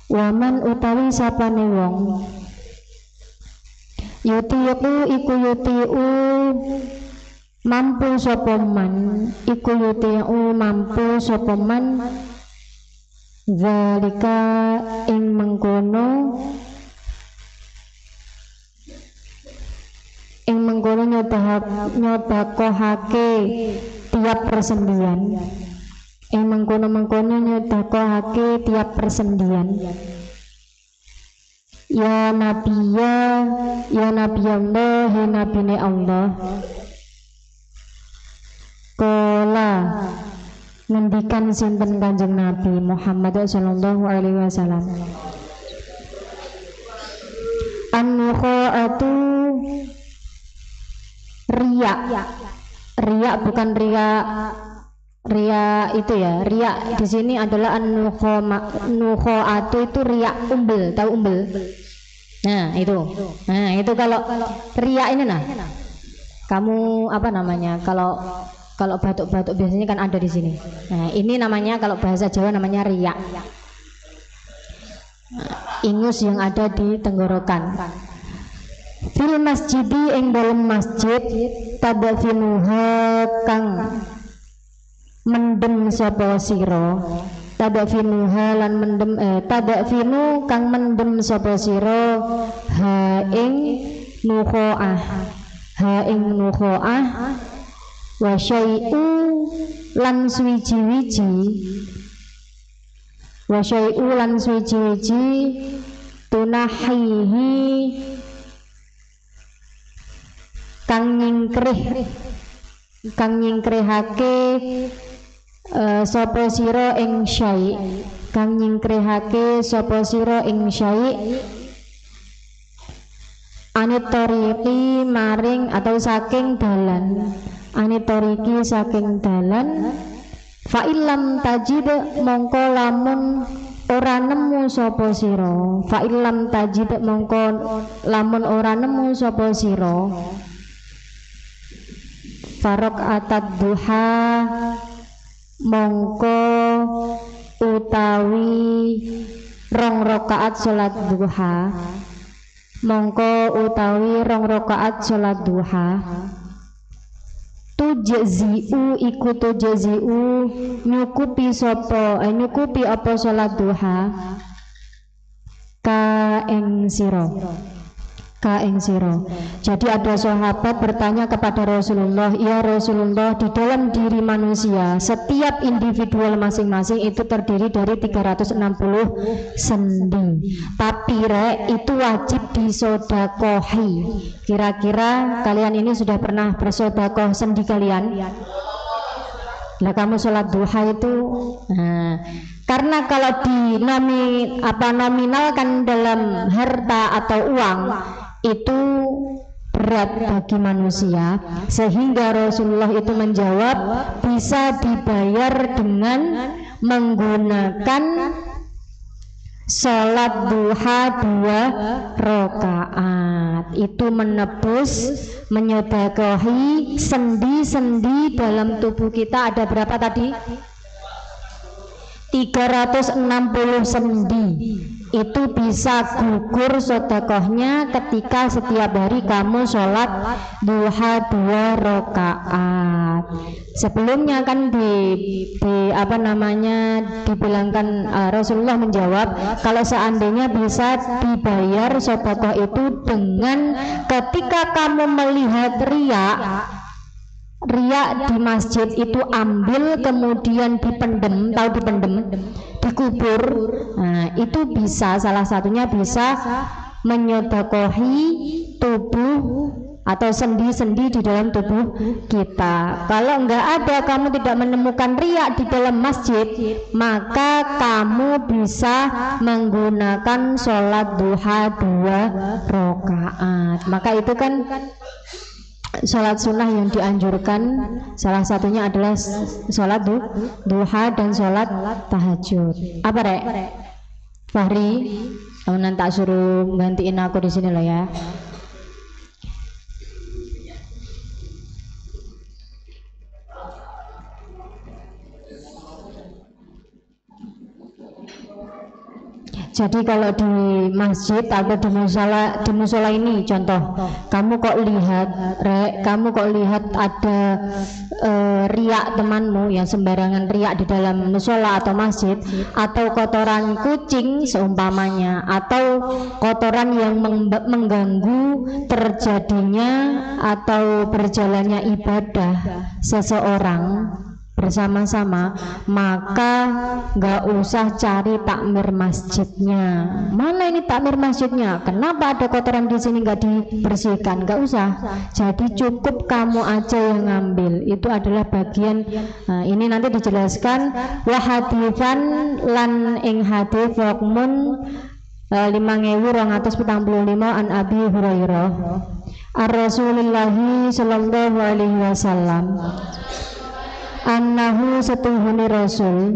[SPEAKER 1] waman utawi sapane wong yuti'u iku yuti'u mampu sapa man zalika ing mengkono nyodakohake tiap persendian nyodakohake tiap persendian ya Nabi Allah nabine Allah kola ngendikan sinten Kanjeng Nabi Muhammad sallallahu alaihi wasallam an-nukha'atu riya bukan riya itu ya, riya di sini adalah an-nukha'atu itu riya umbel, tahu umbel? Nah itu kalau riya ini kamu apa namanya kalau batuk-batuk biasanya kan ada di sini. Nah ini namanya kalau bahasa Jawa namanya riya, ingus yang ada di tenggorokan. Fil masjidi ing dalam masjid tadafinuha kang mendem sapa sira tadafinuha lan mendem tadafinu kang mendem sapa sira ha ing nukha'ah wa syai'u lan suwiji-wiji tunahihi kang nyingkrihake sapa sira ing syai' kang nyingkrihake sapa sira ing syai' anitoriki maring atau saking dalan, anitoriki saking dalan. Fa illam tajid mongko lamun ora nemu sapa sira, fa illam tajid mongko lamun ora nemu sapa sira, farok atad duha mongko utawi rong rakaat salat duha, mongko utawi rong rakaat salat duha. Tujzi'u iku tujzi'u nyukupi sapa nyukupi apa salat duha ka ing sira, ka ing sira. Jadi ada sahabat bertanya kepada Rasulullah, ya Rasulullah, di dalam diri manusia setiap individual masing-masing itu terdiri dari 360 sendi, tapi itu wajib disodakohi. Kira-kira kalian ini sudah pernah bersodakoh sendi kalian? Lah kamu sholat duha itu karena kalau nominalkan dalam harta atau uang itu berat bagi manusia, sehingga Rasulullah itu menjawab bisa dibayar dengan menggunakan sholat duha 2 rakaat. Itu menebus, menyodakohi sendi-sendi dalam tubuh kita. Ada berapa tadi? 360 sendi. Itu bisa gugur sodakohnya ketika setiap hari kamu sholat duha 2 rakaat. Sebelumnya kan dibilangkan Rasulullah menjawab kalau seandainya bisa dibayar sodakoh itu dengan ketika kamu melihat riak di masjid itu ambil kemudian dipendem, tahu dipendem, dikubur. Nah, itu bisa, salah satunya bisa menyodakohi tubuh atau sendi-sendi di dalam tubuh kita. Kalau enggak ada, kamu tidak menemukan riak di dalam masjid, maka kamu bisa menggunakan sholat duha 2 rakaat. Maka itu kan sholat sunnah yang dianjurkan, salah satunya adalah sholat duha dan sholat tahajud. Apa rek? Fahri, kamu nanti tak suruh gantiin aku di sini loh ya. Jadi kalau di masjid atau di musola ini contoh, kamu kok lihat ada riak temanmu yang sembarangan riak di dalam musola atau masjid, atau kotoran kucing seumpamanya, atau kotoran yang mengganggu terjadinya atau berjalannya ibadah seseorang bersama-sama, maka nggak usah cari takmir masjidnya. Mana ini takmir masjidnya? Kenapa ada kotoran di sini nggak dibersihkan? Nggak usah. Jadi cukup kamu aja yang ngambil. Itu adalah bagian. Ini nanti dijelaskan. Wahadifan lan ing hadis wakmun 5245 an Abi Hurairah ar-Rasulillahi sallallahu alaihi wasallam annahu setuhuni Rasul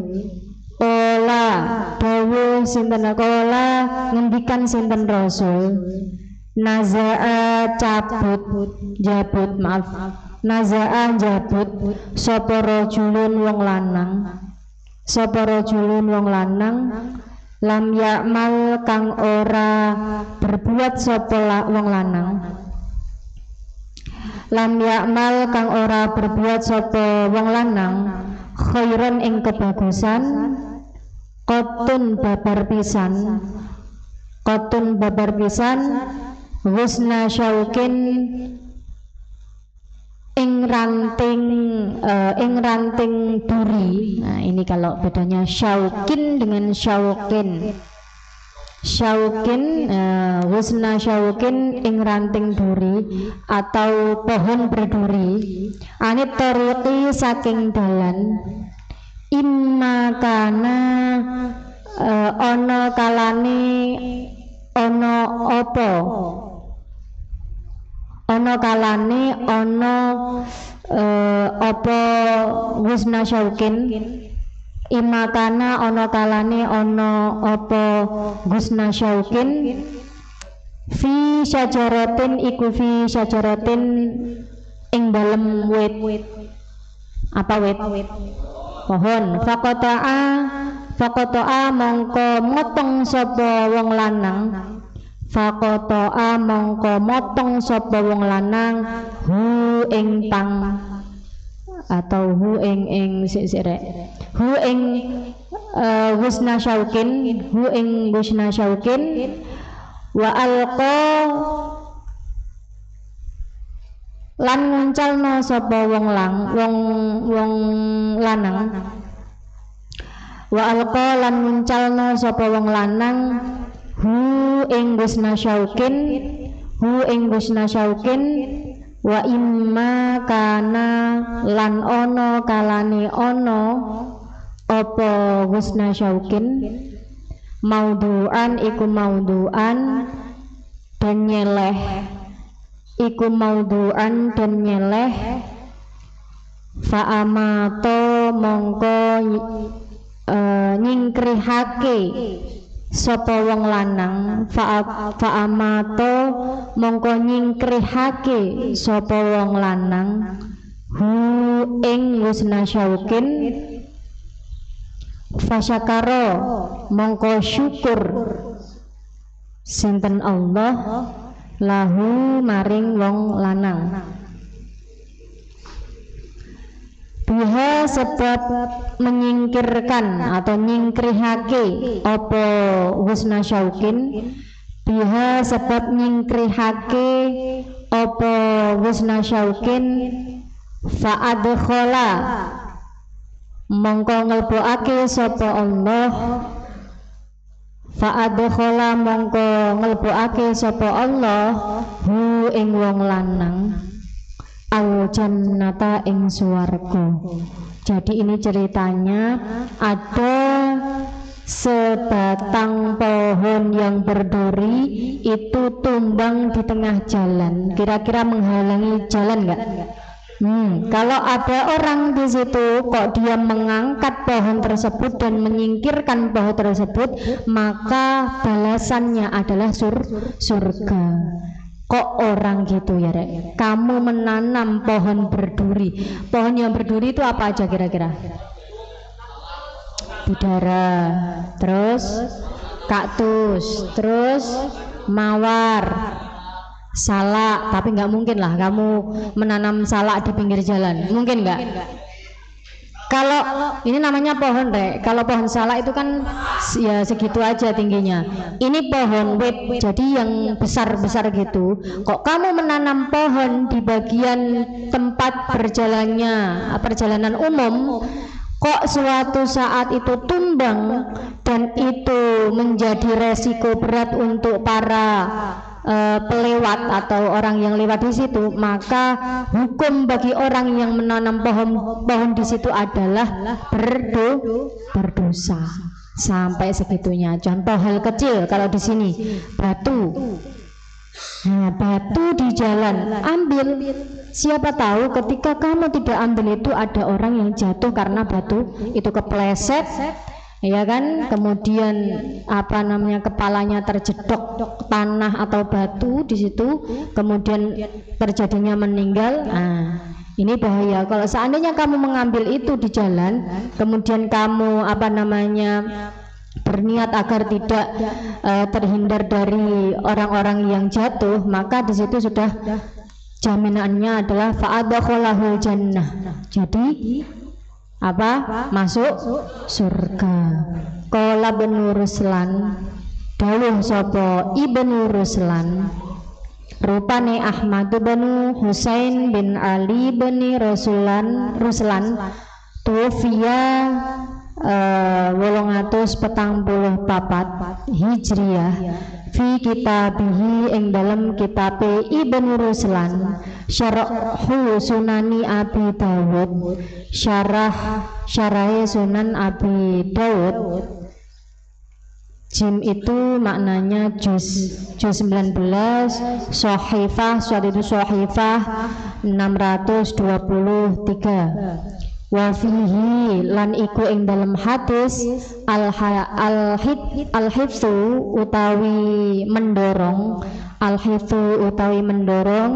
[SPEAKER 1] ola dawu sinten kola ngendikan sinten Rasul nazaa jabut nazaa jabut sapa rajulun wong lanang lam ya'mal kang ora berbuat sapa wong lanang lam ya'mal kang ora berbuat sapa wong lanang khairan ing kebagusan qotun babar pisan husna syaukin ing ranting duri. Nah, ini kalau bedanya syaukin dengan syaukin. Husna syaukin ing ranting duri atau pohon berduri, anit tariqi saking dalan, imma kana ono kalane ono opo ana kalane ana apa husna syaukin imakana ana kalane ana apa husna syaukin fi syajaratin iku fi syajaratin ing dalem wit apa wit pohon faqata'a mongko motong sapa wong lanang faqata'a mongko motong sapa wong lanang hu ing pang atau hu ing sirek hu ing husna syaukin wa alqa lan nguncalno sapa wong lanang wa alqa lan nguncalno sapa wong lanang hu ing husna syaukin wa imma kana lan ono kalane ono apa husna syaukin maudu'an iku maudu'an dan nyeleh fa'amato mongko nyingkrihake sapa wong lanang fa'amato mongko nyingkrihake sapa wong lanang hu ing husna syaukin fasyakaro mongko syukur sinten Allah lahu maring wong lanang biha sebab menyingkirkan atau nyingkrihake apa husna syaukin biha sebab nyingkrihake apa husna syaukin fa'adkhala mongko ngelbokake sapa Allah fa'adkhala mongko ngelbokake sapa Allah hu ing wong lanang al jannata ing swarga. Jadi ini ceritanya ada sebatang pohon yang berduri itu tumbang di tengah jalan. Kira-kira menghalangi jalan enggak? Kalau ada orang di situ kok dia mengangkat pohon tersebut dan menyingkirkan pohon tersebut, maka balasannya adalah surga. Kok orang gitu ya, Rek? Kamu menanam pohon berduri. Pohon yang berduri itu apa aja kira-kira? Bidara, terus kaktus, terus mawar, salak. Tapi nggak mungkin lah kamu menanam salak di pinggir jalan. Mungkin nggak? Kalau ini namanya pohon, Rek. Kalau pohon salak itu kan ya segitu aja tingginya. Ini pohon wit, jadi yang besar-besar gitu. Kok kamu menanam pohon di bagian tempat perjalanan umum, kok suatu saat itu tumbang dan itu menjadi resiko berat untuk para pelewat atau orang yang lewat di situ, maka hukum bagi orang yang menanam pohon di situ adalah berdosa sampai segitunya. Contoh hal kecil, kalau di sini batu, batu di jalan, ambil. Siapa tahu ketika kamu tidak ambil itu ada orang yang jatuh karena batu itu kepleset, ya kan, kemudian kepalanya terjedok tanah atau batu di situ, kemudian terjadinya meninggal. Ini bahaya. Kalau seandainya kamu mengambil itu di jalan, kemudian kamu berniat agar tidak terhindar dari orang-orang yang jatuh, maka di situ sudah jaminannya adalah fa'adakhalahul jannah. Jadi masuk surga. Qala Ibnu Ruslan, dawuh sapa Ibnu Ruslan, rupane Ahmad bin Husain bin Ali bin Ruslan tufiya 844 Hijriyah fi kitabihi ing dalam kitabe Ibnu Ruslan Syarhu Sunani Abi Dawud, syarahe Sunan Abi Dawud, Jim itu maknanya juz 19, sohifah, suatu itu sohifah 623. Wa fihi lan iku ing dalam hadis al-hifzu utawi mendorong, al-hifzu utawi mendorong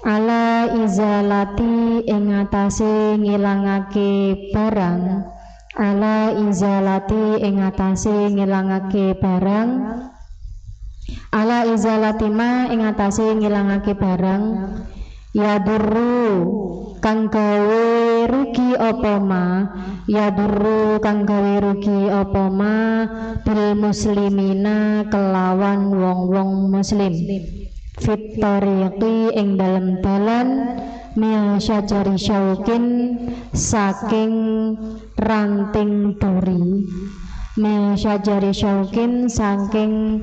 [SPEAKER 1] ala izalati ing atase ngilangake barang, ala izalati ing atase ngilangake barang, ala izalati ma ing atase ngilangake barang, yadurru kang gawe rugi apa ma, yadurru kang gawe rugi apa ma bil muslimina kelawan wong-wong muslim, fit tariqi ing dalem dalan min syajari syaukin saking ranting duri, min syajari syaukin saking,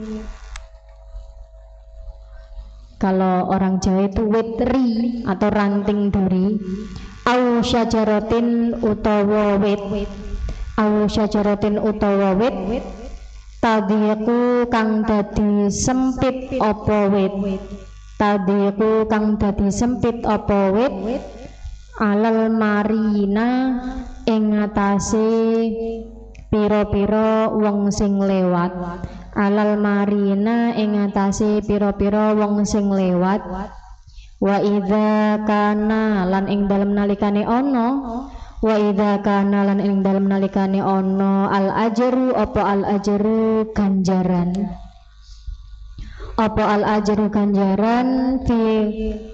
[SPEAKER 1] kalau orang Jawa itu witri atau ranting duri, au syajaratin utawa wit, au syajaratin utawa wit, tadiku kang dadi sempit apa wit, tadiku kang dadi sempit apa wit, alal marina ing atase pira-pira wong sing lewat, alal marina ing atase pira-pira wong sing lewat. Wa idza kana lan ing dalem nalikane ana, wa idza kana lan ing dalem nalikane ana al ajru apa al ajru ganjaran, apa al ajru ganjaran fi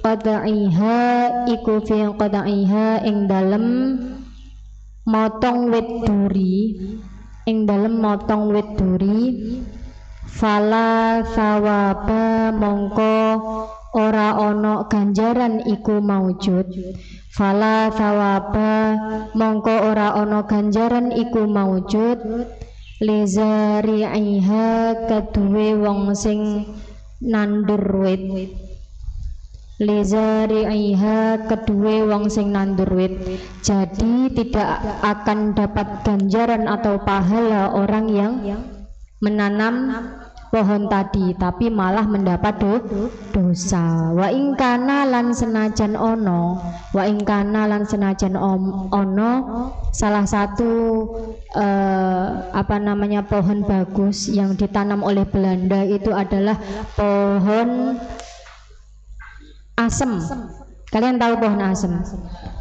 [SPEAKER 1] qadaiha iku fi qadaiha ing dalem motong wit duri, ing dalem motong wit duri, fala sawaba mongko ora ono ganjaran iku maujud, fala sawaba mongko ora ono ganjaran iku maujud, lizari'iha kaduwe wong sing nandur wit, lizari'iha kedue wong sing nandur wit. Jadi tidak akan dapat ganjaran atau pahala orang yang menanam pohon tadi, tapi malah mendapat dosa. Wa ingkana lan senajan ono, wa ingkana lan senajan ono salah satu pohon bagus yang ditanam oleh Belanda itu adalah pohon asem. Kalian tahu pohon asem?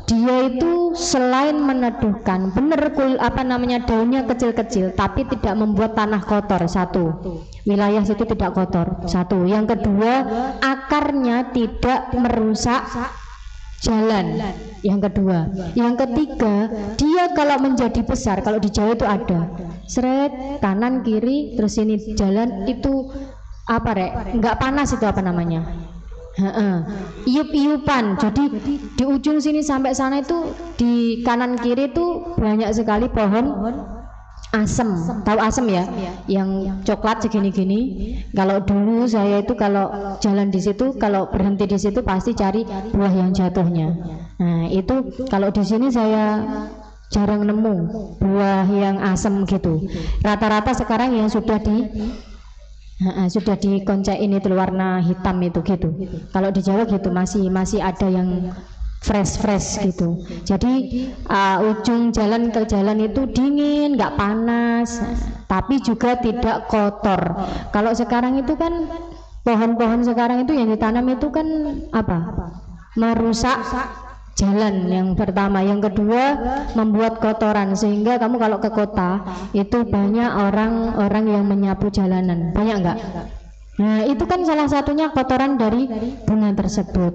[SPEAKER 1] Dia itu selain meneduhkan, daunnya kecil-kecil, tapi tidak membuat tanah kotor. Satu, wilayah situ tidak kotor. Satu. Yang kedua, akarnya tidak merusak jalan. Yang kedua. Yang ketiga, dia kalau menjadi besar, kalau di Jawa itu ada seret kanan kiri, terus ini jalan itu nggak panas itu iup-iupan. Jadi di ujung sini sampai sana itu di kanan kiri itu banyak sekali pohon asem. Tahu asem ya? Yang coklat segini-gini. Kalau dulu saya itu kalau jalan di situ, kalau berhenti di situ pasti cari buah yang jatuhnya. Nah, itu kalau di sini saya jarang nemu buah yang asem gitu. Rata-rata sekarang yang sudah dikoncekin itu warna hitam itu gitu. Kalau di Jawa gitu masih ada yang fresh gitu. Jadi ujung jalan ke jalan itu dingin, nggak panas, tapi juga tidak kotor. Kalau sekarang itu kan pohon-pohon sekarang itu yang ditanam itu kan merusak jalan yang pertama, yang kedua membuat kotoran, sehingga kamu kalau ke kota itu banyak orang-orang yang menyapu jalanan, banyak enggak? Nah, itu kan salah satunya kotoran dari bunga tersebut.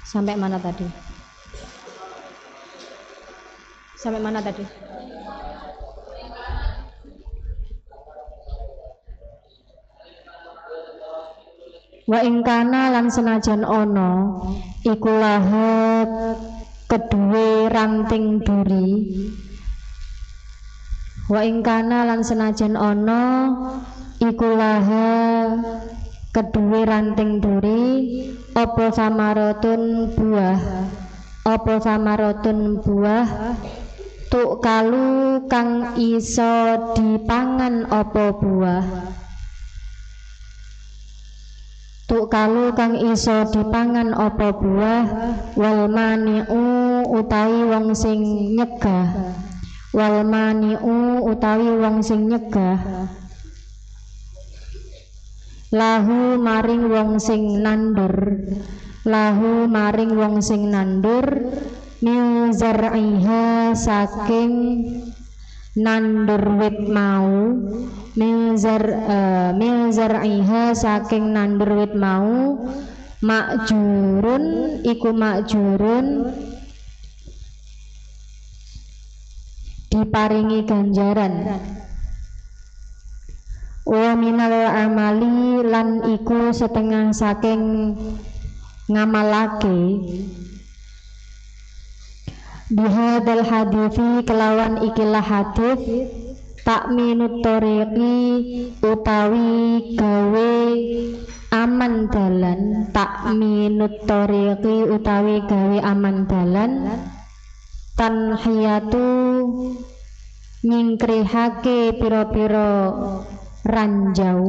[SPEAKER 1] Sampai mana tadi? Sampai mana tadi? Wa ingkana lan senajan ono iku lahap kedue ranting duri. Wa ingkana lan senajan ono iku lahap kedue ranting duri apa samaratun buah, apa samarotun buah tuk kalu kang iso dipangan apa buah tuk kalu kang iso dipangan apa buah wal mani'u utawi wong sing nyegah wal mani'u utawi wong sing nyegah lahu maring wong sing nandur lahu maring wong sing nandur mil zar'iha saking nandur wit mau mil zar'iha saking nandur wit mau makjurun iku makjurun diparingi ganjaran wa minal amali lan iku setengah saking ngamalake bihadal hadithi kelawan ikilah hadith takminut tariqi utawi gawe aman dalan takminut tariqi utawi gawe aman dalan tanhiyatu nyingkrihake piro-piro ranjau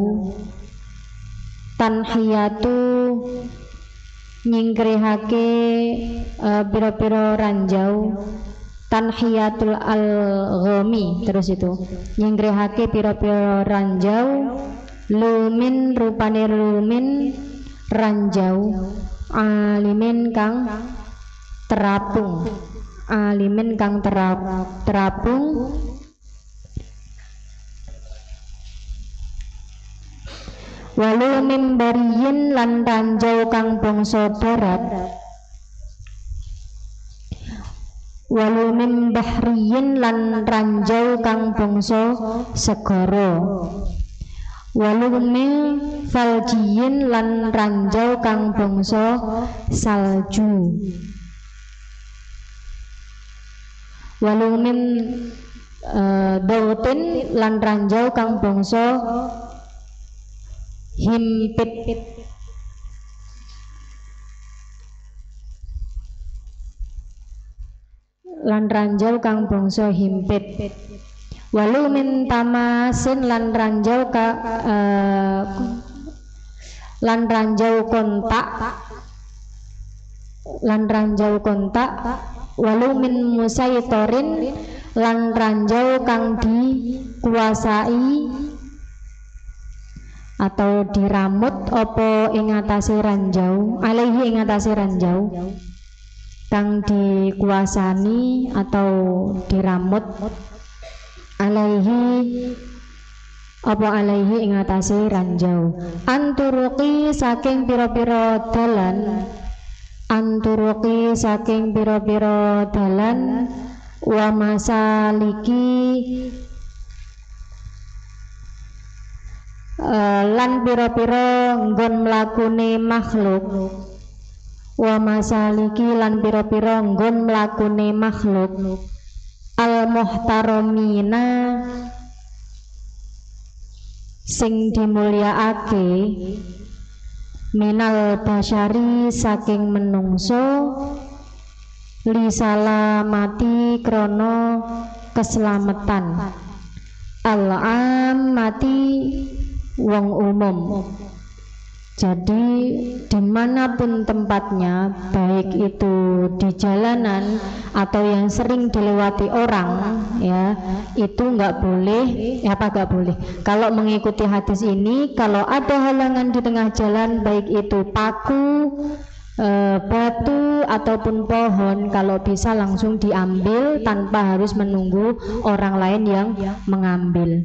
[SPEAKER 1] tanhiyatu nyingkrihake piro-piro ranjau tanhiyatul al-ghami terus itu nyingkrihake piro-piro ranjau lumin rupane lumin ranjau alimin kang terapung alimin kang terapung walu mimbariyin lan ranjau kang bangsa barat walu mimbahriyin lan ranjau kang bangsa segara walu faljiyin lan ranjau kang bangsa salju walu min dautin lan ranjau kang bangsa himpit lan ranjau kang bangsa himpit walu min tamasin lan ranjau lan ranjau kontak walu min musaitorin lan ranjau kang dikuasai atau diramut apa ing atase ranjau alaihi ing atase ranjau kang dikuasani atau diramut alaihi apa alaihi ing atase ranjau anturuqi saking pira-pira dalan anturuqi saking pira-pira dalan wa masaliki lan pira-pira nggon mlakune makhluk wa masaliki lan pira-pira nggon mlakune makhluk al muhtaramina sing dimulyakake minal basyari saking menungso li salamati krono keselamatan al-ammati wong umum. Jadi dimanapun tempatnya, baik itu di jalanan atau yang sering dilewati orang, ya itu nggak boleh, nggak boleh. Kalau mengikuti hadis ini, kalau ada halangan di tengah jalan, baik itu paku, batu ataupun pohon, kalau bisa langsung diambil tanpa harus menunggu orang lain yang mengambil.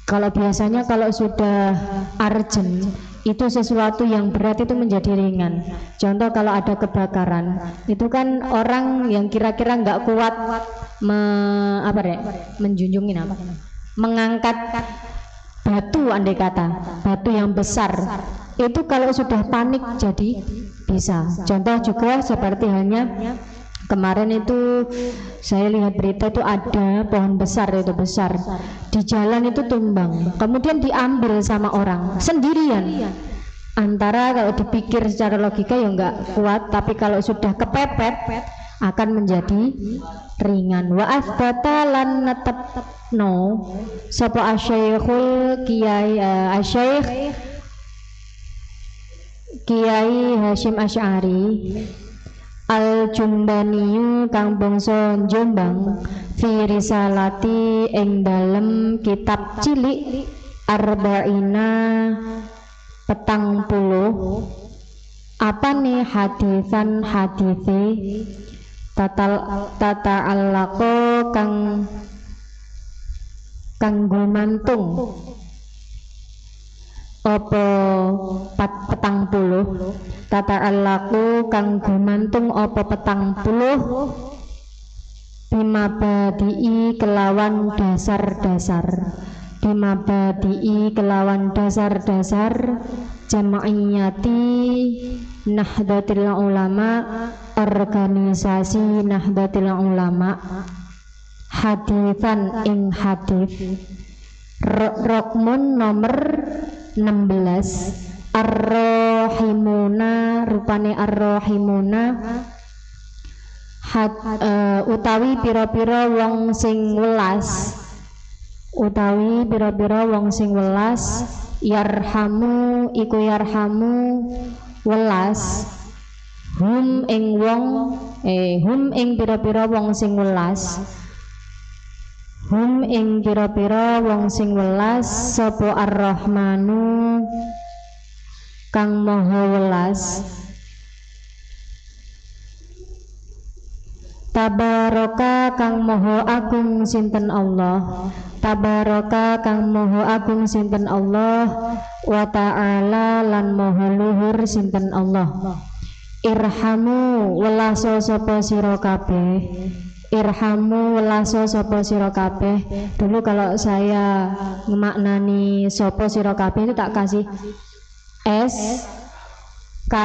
[SPEAKER 1] Kalau biasanya kalau sudah urgent itu sesuatu yang berat itu menjadi ringan. Contoh kalau ada kebakaran, itu kan orang yang kira-kira nggak kuat menjunjungin apa? Mengangkat batu, andai kata batu yang besar. Itu kalau sudah panik jadi bisa. Contoh juga seperti halnya kemarin itu saya lihat berita itu ada pohon besar, itu besar di jalan itu tumbang, kemudian diambil sama orang sendirian. Antara kalau dipikir secara logika ya nggak kuat, tapi kalau sudah kepepet akan menjadi ringan. Wa asbata lan netepno sapa asyaikhul kiai asyaikh Kiai Hasyim Asy'ari Al-Jumbaniyu kang bangsa Jombang fi risalati ing dalem kitab cilik arba'ina 40 apane hadisan hadise tata'allaqo kang gumantung apa 40 tata'allaqu kang gumantung apa 40 bimabadi'i kelawan dasar-dasar jama'iyati Nahdlatul Ulama organisasi Nahdlatul Ulama hadisan ing hadis rokmun nomor 16 Ar-Rahimuna rupane Ar-Rahimuna utawi pira-pira wong sing welas yarhamu iku yarhamu welas hum ing pira-pira wong sing welas sapa Ar-Rahmanu kang maha welas tabaraka kang maha agung sinten Allah wa ta'ala lan maha luhur sinten Allah irhamu welaso sapa sira kabeh dulu kalau saya ngemaknani sapa sira kabeh itu tak kasih S K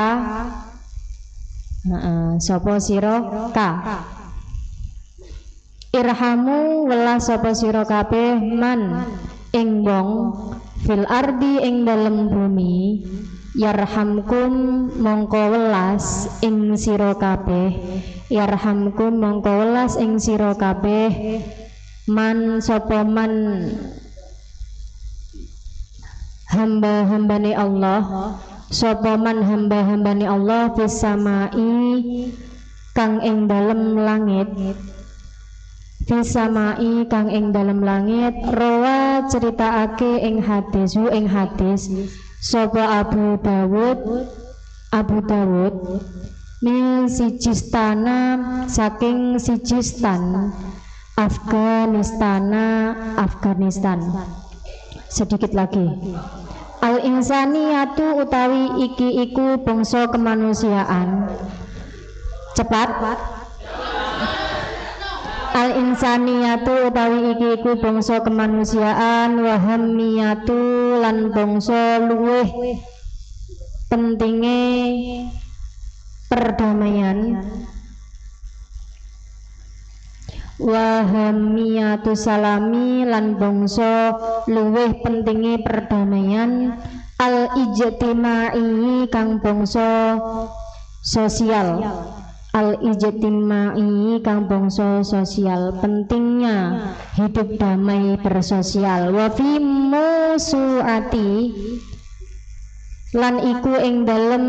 [SPEAKER 1] sapa sira K irhamu welas sapa sira kabeh man ing wong fil ardi ing dalem bumi yarhamkum mongko welas ing sira kabeh man sapa man hamba-hambane Allah fis samai kang ing dalem langit rawa ceritaake ing hadis sapa Abu Dawud min Sijistana saking Sijistan Afghanistan sedikit lagi al-insaniyatu utawi iki iku bangsa kemanusiaan cepat al-insaniyatu utawi iki iku bangsa kemanusiaan wahamiyatu lan bangsa luweh pentinge perdamaian wahamiyatu salami lan bangsa luweh pentinge perdamaian al-ijtimai kang bangsa sosial pentingnya hidup damai bersosial wa fi musuati lan iku ing dalem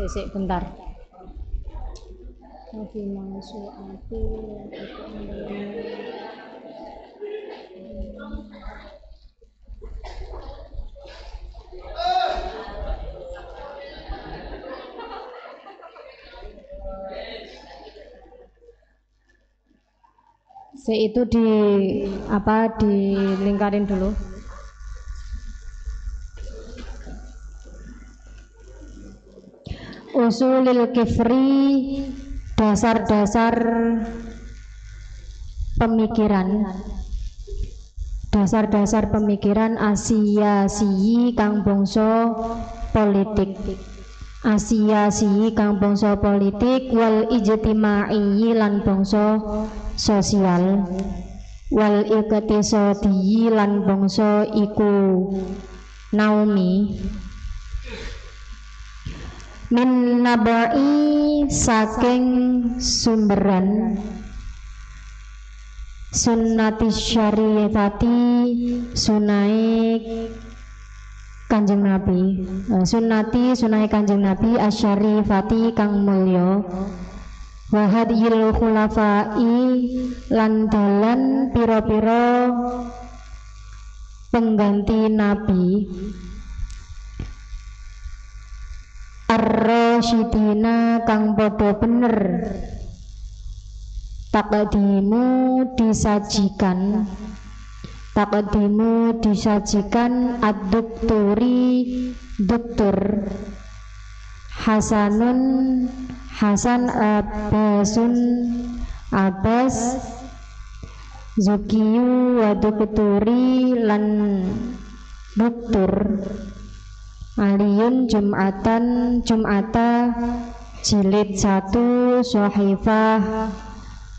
[SPEAKER 1] sik bentar. Tapi masuk aku itu dilingkarin dulu. Usulil kifri dasar-dasar pemikiran dasar-dasar pemikiran Asiasi kang bangsa politik. Asiasi kang bangsa politik wal ijtimai lan bangsa sosial. Wal iqtisadi lan bangsa iku naumi. Min nabai saking sumberan sunnati syarifati sunai Kanjeng Nabi, sunai Kanjeng Nabi asyarifati kang mulya wa hadiyil khulafai lan dalan pira-pira pengganti Nabi ar-rasyidina kang padha bener takdimu disajikan ad-dukturi doktor Hasan Abbas Zukiyu wa dukturi lan doktor Aliyun Jum'ata jilid 1 Sohifah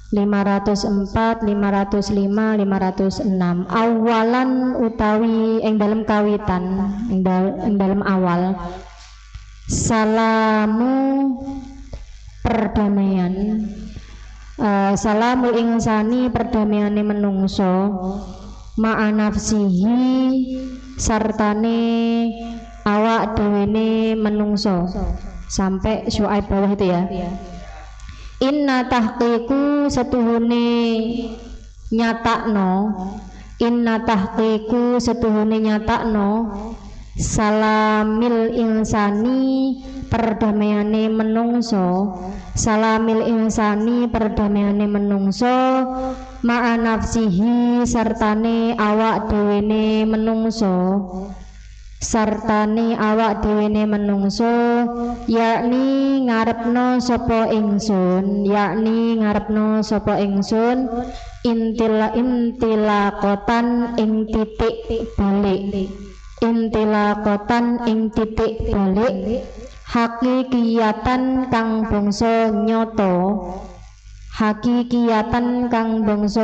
[SPEAKER 1] 504, 505, 506 awalan utawi ing dalem kawitan ing dalem awal salamu perdamaian salamul insani perdamaiane menungso ma'a nafsihi sartane awak dhewene menungso sampai Syuaib bawah itu ya. Inna tahqiqu setuhune nyatakno salamil insani perdamaiane menungso ma'a nafsihi sartane awak dhewene menungso yakni ngarepno sapa ingsun intilakotan ing titik balik hakikiyatan kang bangsa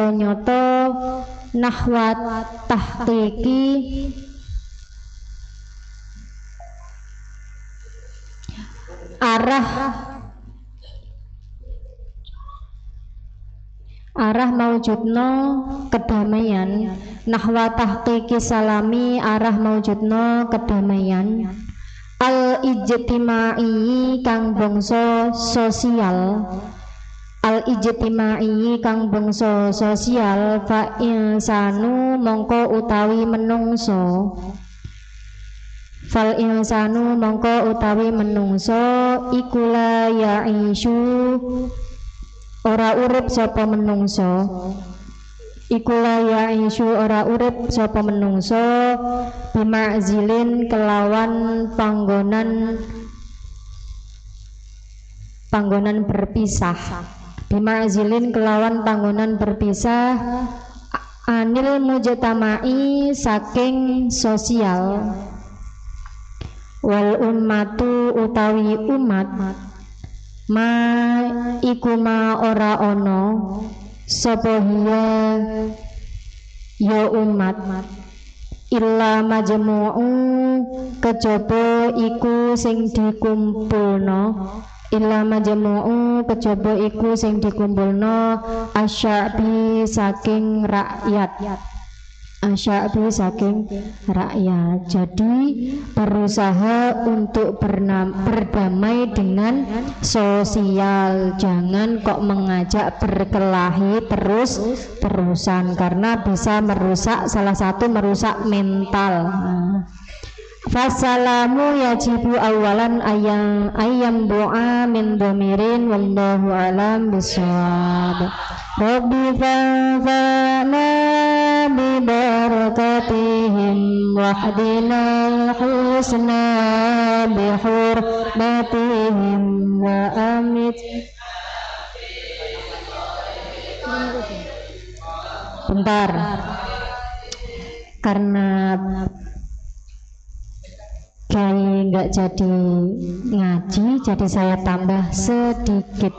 [SPEAKER 1] nyoto nahwat tahqiqi arah maujudno kedamaian nahwa tahqiqi salami arah maujudno kedamaian al ijtimai kang bangsa sosial fa insanu mongko utawi menungso ikula ya'ishu ora urip sapa menungso bima'zilin kelawan panggonan berpisah anil mujtamai saking sosial wal ummatu utawi umat ma iku ma ora ono sapa ya umat illa majmu'u kejaba iku sing dikumpulno asyabi saking rakyat. Jadi berusaha untuk berdamai dengan sosial, jangan kok mengajak berkelahi terus-terusan karena bisa merusak, salah satu merusak mental. Fasalamu yajibu awalan ayam doa min domirin wallahu alam bisawab. Rabbi fa'fa'na bi barakatihim wahdinal husna bi hurmatihim wa amit. Bentar. karena Kiai nggak jadi ngaji, jadi saya tambah sedikit.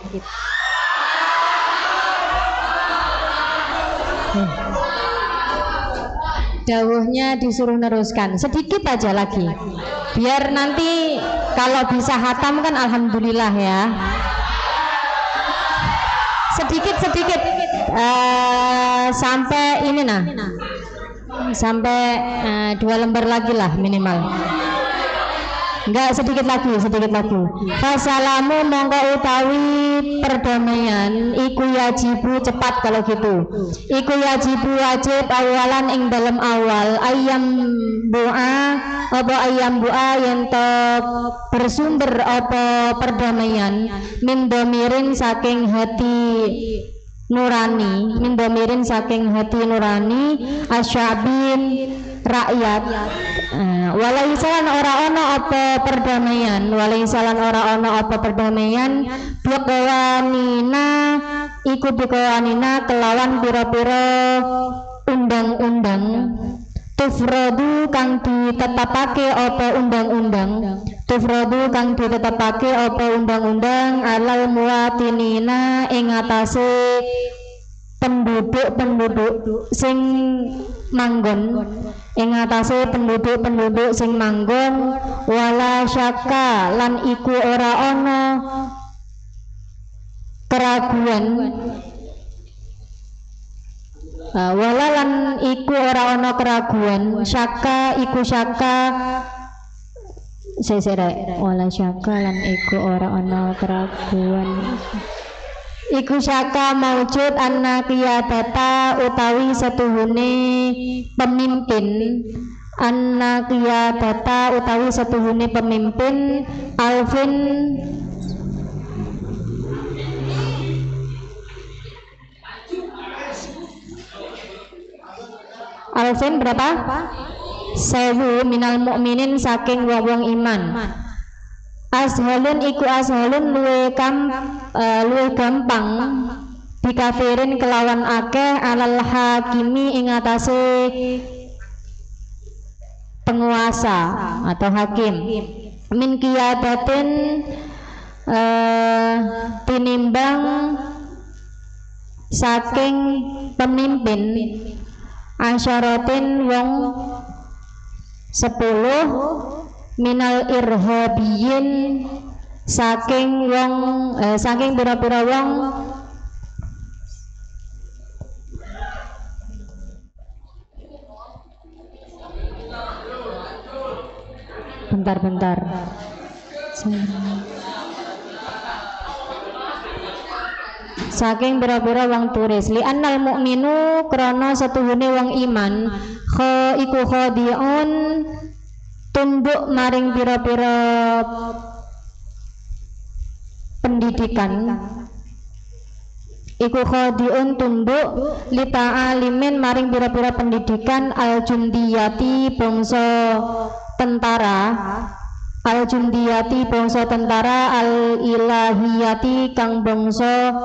[SPEAKER 1] Dawuhnya disuruh neruskan sedikit aja lagi, biar nanti kalau bisa hatam kan alhamdulillah ya. Sedikit sampai ini nah, sampai 2 lembar lagi lah minimal. Enggak, sedikit lagi. Fasalamu mongko utawi perdamaian iku yajibu cepat kalau gitu. Iku yajibu wajib awalan ing dalam awal ayam bu'a yen to bersumber apa perdamaian min domirin saking hati nurani, asyabin rakyat. Walaisalan ora ono apa perdamaian biqawanina iku biqawanina kelawan pira-pira undang-undang tufradu kang ditetapake apa undang-undang alal muwatinina ing atase penduduk sing manggon, wala syaka lan iku ora ana keraguan, syaka iku syaka wala syaka lan iku ora ana keraguan. Iku syaka maujud anna qiyadata utawi setuhune pemimpin, alfin berapa? 1000 minal mukminin saking wong iman. Ashalun iku luwe gampang dikafirin kelawan akeh alal hakimi ing atase penguasa atau hakim min qiyadatin tinimbang saking pemimpin asyaratin wong 10 minal irhabiyin saking pira-pira wong bentar saking pira-pira wong turis li annal mukminu krana setuhune wong iman iku khadiun tunduk maring pira-pira pendidikan, iku khadiun tunduk li ta'alimin maring pira-pira pendidikan al jundiyati bangsa tentara al ilahiyati kang bangsa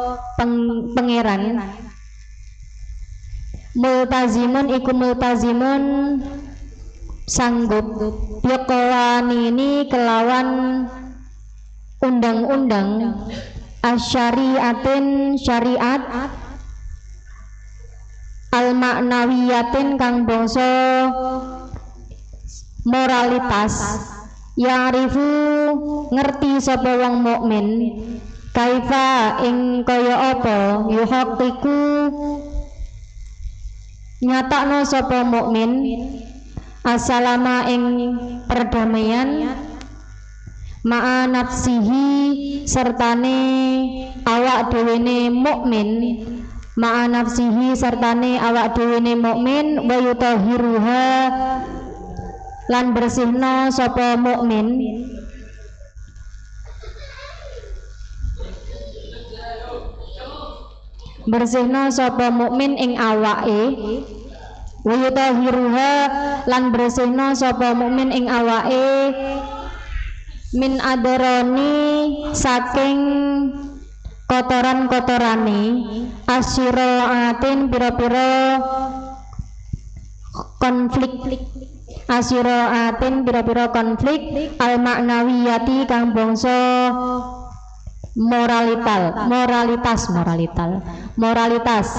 [SPEAKER 1] pangeran. Multazimun iku sanggup biqawanini kelawan undang-undang asyariatin syariat al maknawiyatin kang bangsa moralitas ya'rifu ngerti sapa wong mukmin kaifa ing kaya apa yuhaqqiqu nyatakno sapa mukmin asalama ing perdamaian ma'a nafsihi sertane awak dhewene mukmin wa yutahhiruha lan bersihna sapa mukmin ing awake wa yutahhiruha lan bersihna sapa mukmin ing awake min adrani saking kotoran-kotorane asyiraatin pira-pira konflik asyiraatin pira-pira konflik al maknawiyati kang bangsa moralitas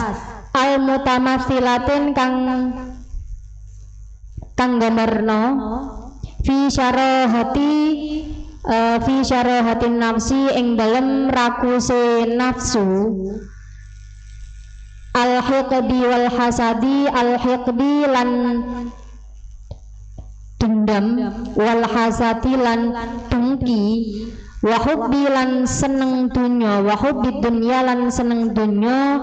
[SPEAKER 1] al mutamatsilatin kang gambarno fi syarahatin nafsi ing dalem rakuse nafsu al hiqdi wal hasadi al hiqdi lan dendam wal hasadi lan dengki wa hubbi lan seneng dunya wa hubbi dunya lan seneng dunya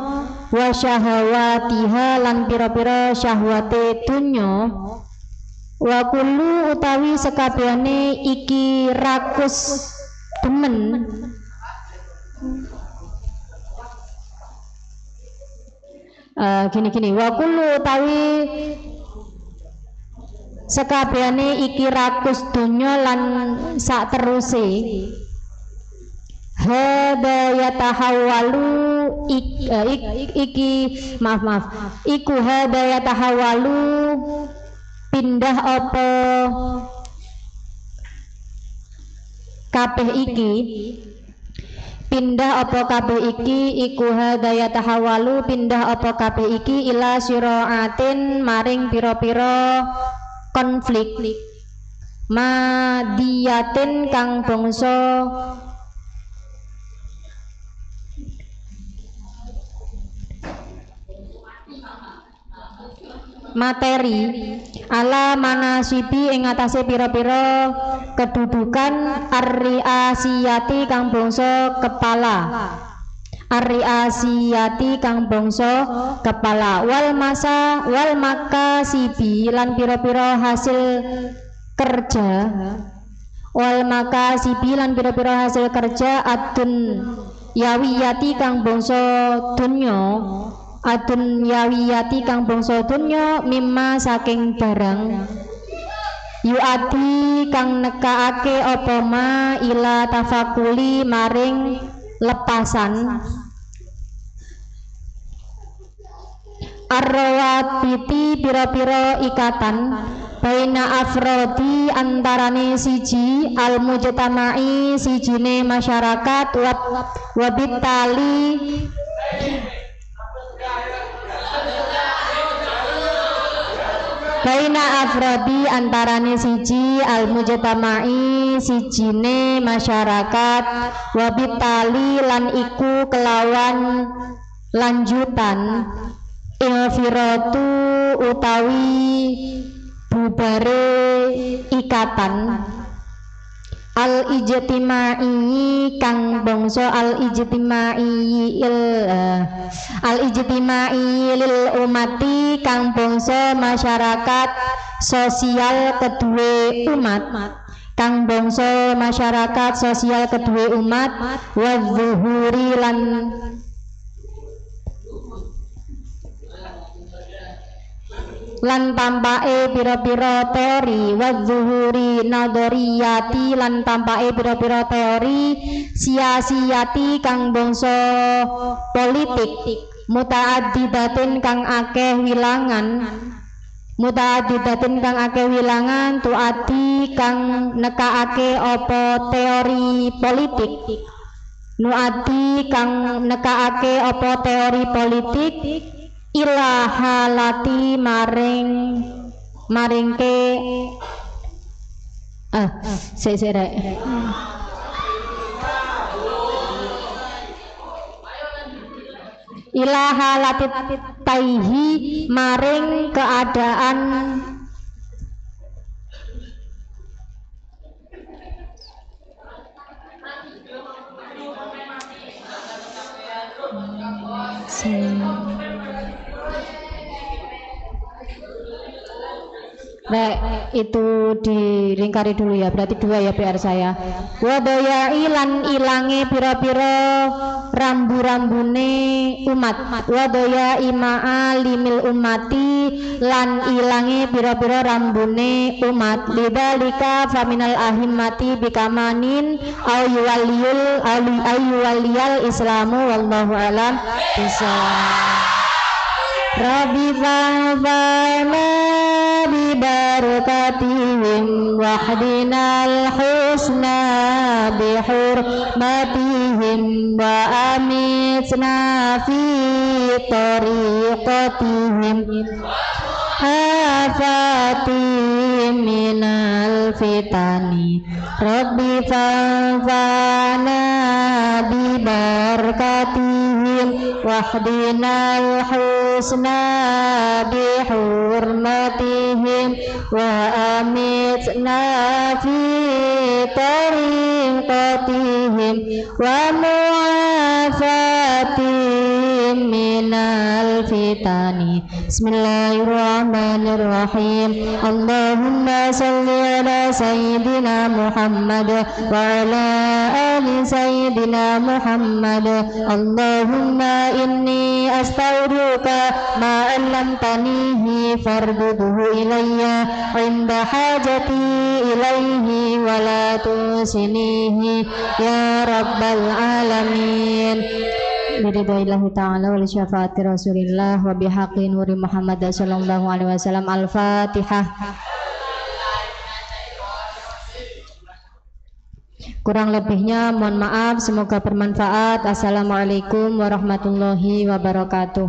[SPEAKER 1] wa syahawatiha lan pira-pira syahwate dunya wa kullu utawi sekabehane iki rakus demen gini wa kullu utawi sekabehane iki rakus dunya lan sak teruse hada yatahawalu iku hada yatahawalu pindah apa kabeh iki iku hada yatahawalu pindah apa kabeh iki ila syiraatin maring pira-pira konflik madiyatin kang bangsa materi ala manasibi ing atase pira-pira kedudukan ar-riasiyati kang bangsa kepala ar-riasiyati kang bangsa kepala wal makasibi lan pira-pira hasil kerja wal makasibi lan pira-pira hasil kerja adun yawiyati kang bangsa dunya adun yawiyati kang bangsa dunya mimma saking barang yuadi kang nekaake apa ma ila tafakuli maring lepasan arrawabiti pira-pira ikatan baina afrodi antarane siji al mujtama'i sijine masyarakat wabitali baina afrodi antarane siji al mujtama'i sijine masyarakat wabitali lan iku kelawan lanjutan infiratu utawi bubare ikatan al ijtimai kang bangsa al ijtimai lil umati kang bangsa masyarakat sosial kedue umat kang bangsa masyarakat sosial kedue umat wa zuhuri lan tampake pira-pira teori wa zuhuri nadoriyati lan tampake pira-pira teori siasiyati kang bangsa politik mutaaddidatin kang akeh wilangan tuati kang nekaake apa teori politik nuati kang nekaake apa teori politik ila halati maringke ila halati taihi maring keadaan itu dilingkari dulu ya, berarti 2 ya PR saya. Wadayai lan ilange pira-pira rambu-rambune umat. Wadayai ma'alimil umati lan ilange pira-pira rambune umat. Lidzalika faminal ahimmati bikamanin au yuwalliyal islamu wallahu alam bisa. Rabbi fa'ala ببركتهم واهدنا الحسنى بحرمتهم وأمتنا في طريقتهم آفات من الفتن ربي فانفعنا ببركتهم واهدنا الحسنى بحرمتهم وأمتنا في طريقتهم ومعافاتهم من الفتن بسم الله الرحمن الرحيم اللهم صل على سيدنا محمد وعلى آل سيدنا محمد اللهم إني أستودعك ما علمتنيه فاردده إلي عند حاجتي إليه ولا تنسنيه يا رب العالمين Biridaillahi ta'ala wa li syafaati rasulillah wa bihaqqi nuri Muhammad sallallahu alaihi wasallam. Al-Fatihah. Kurang lebihnya mohon maaf, semoga bermanfaat. Assalamualaikum warahmatullahi wabarakatuh.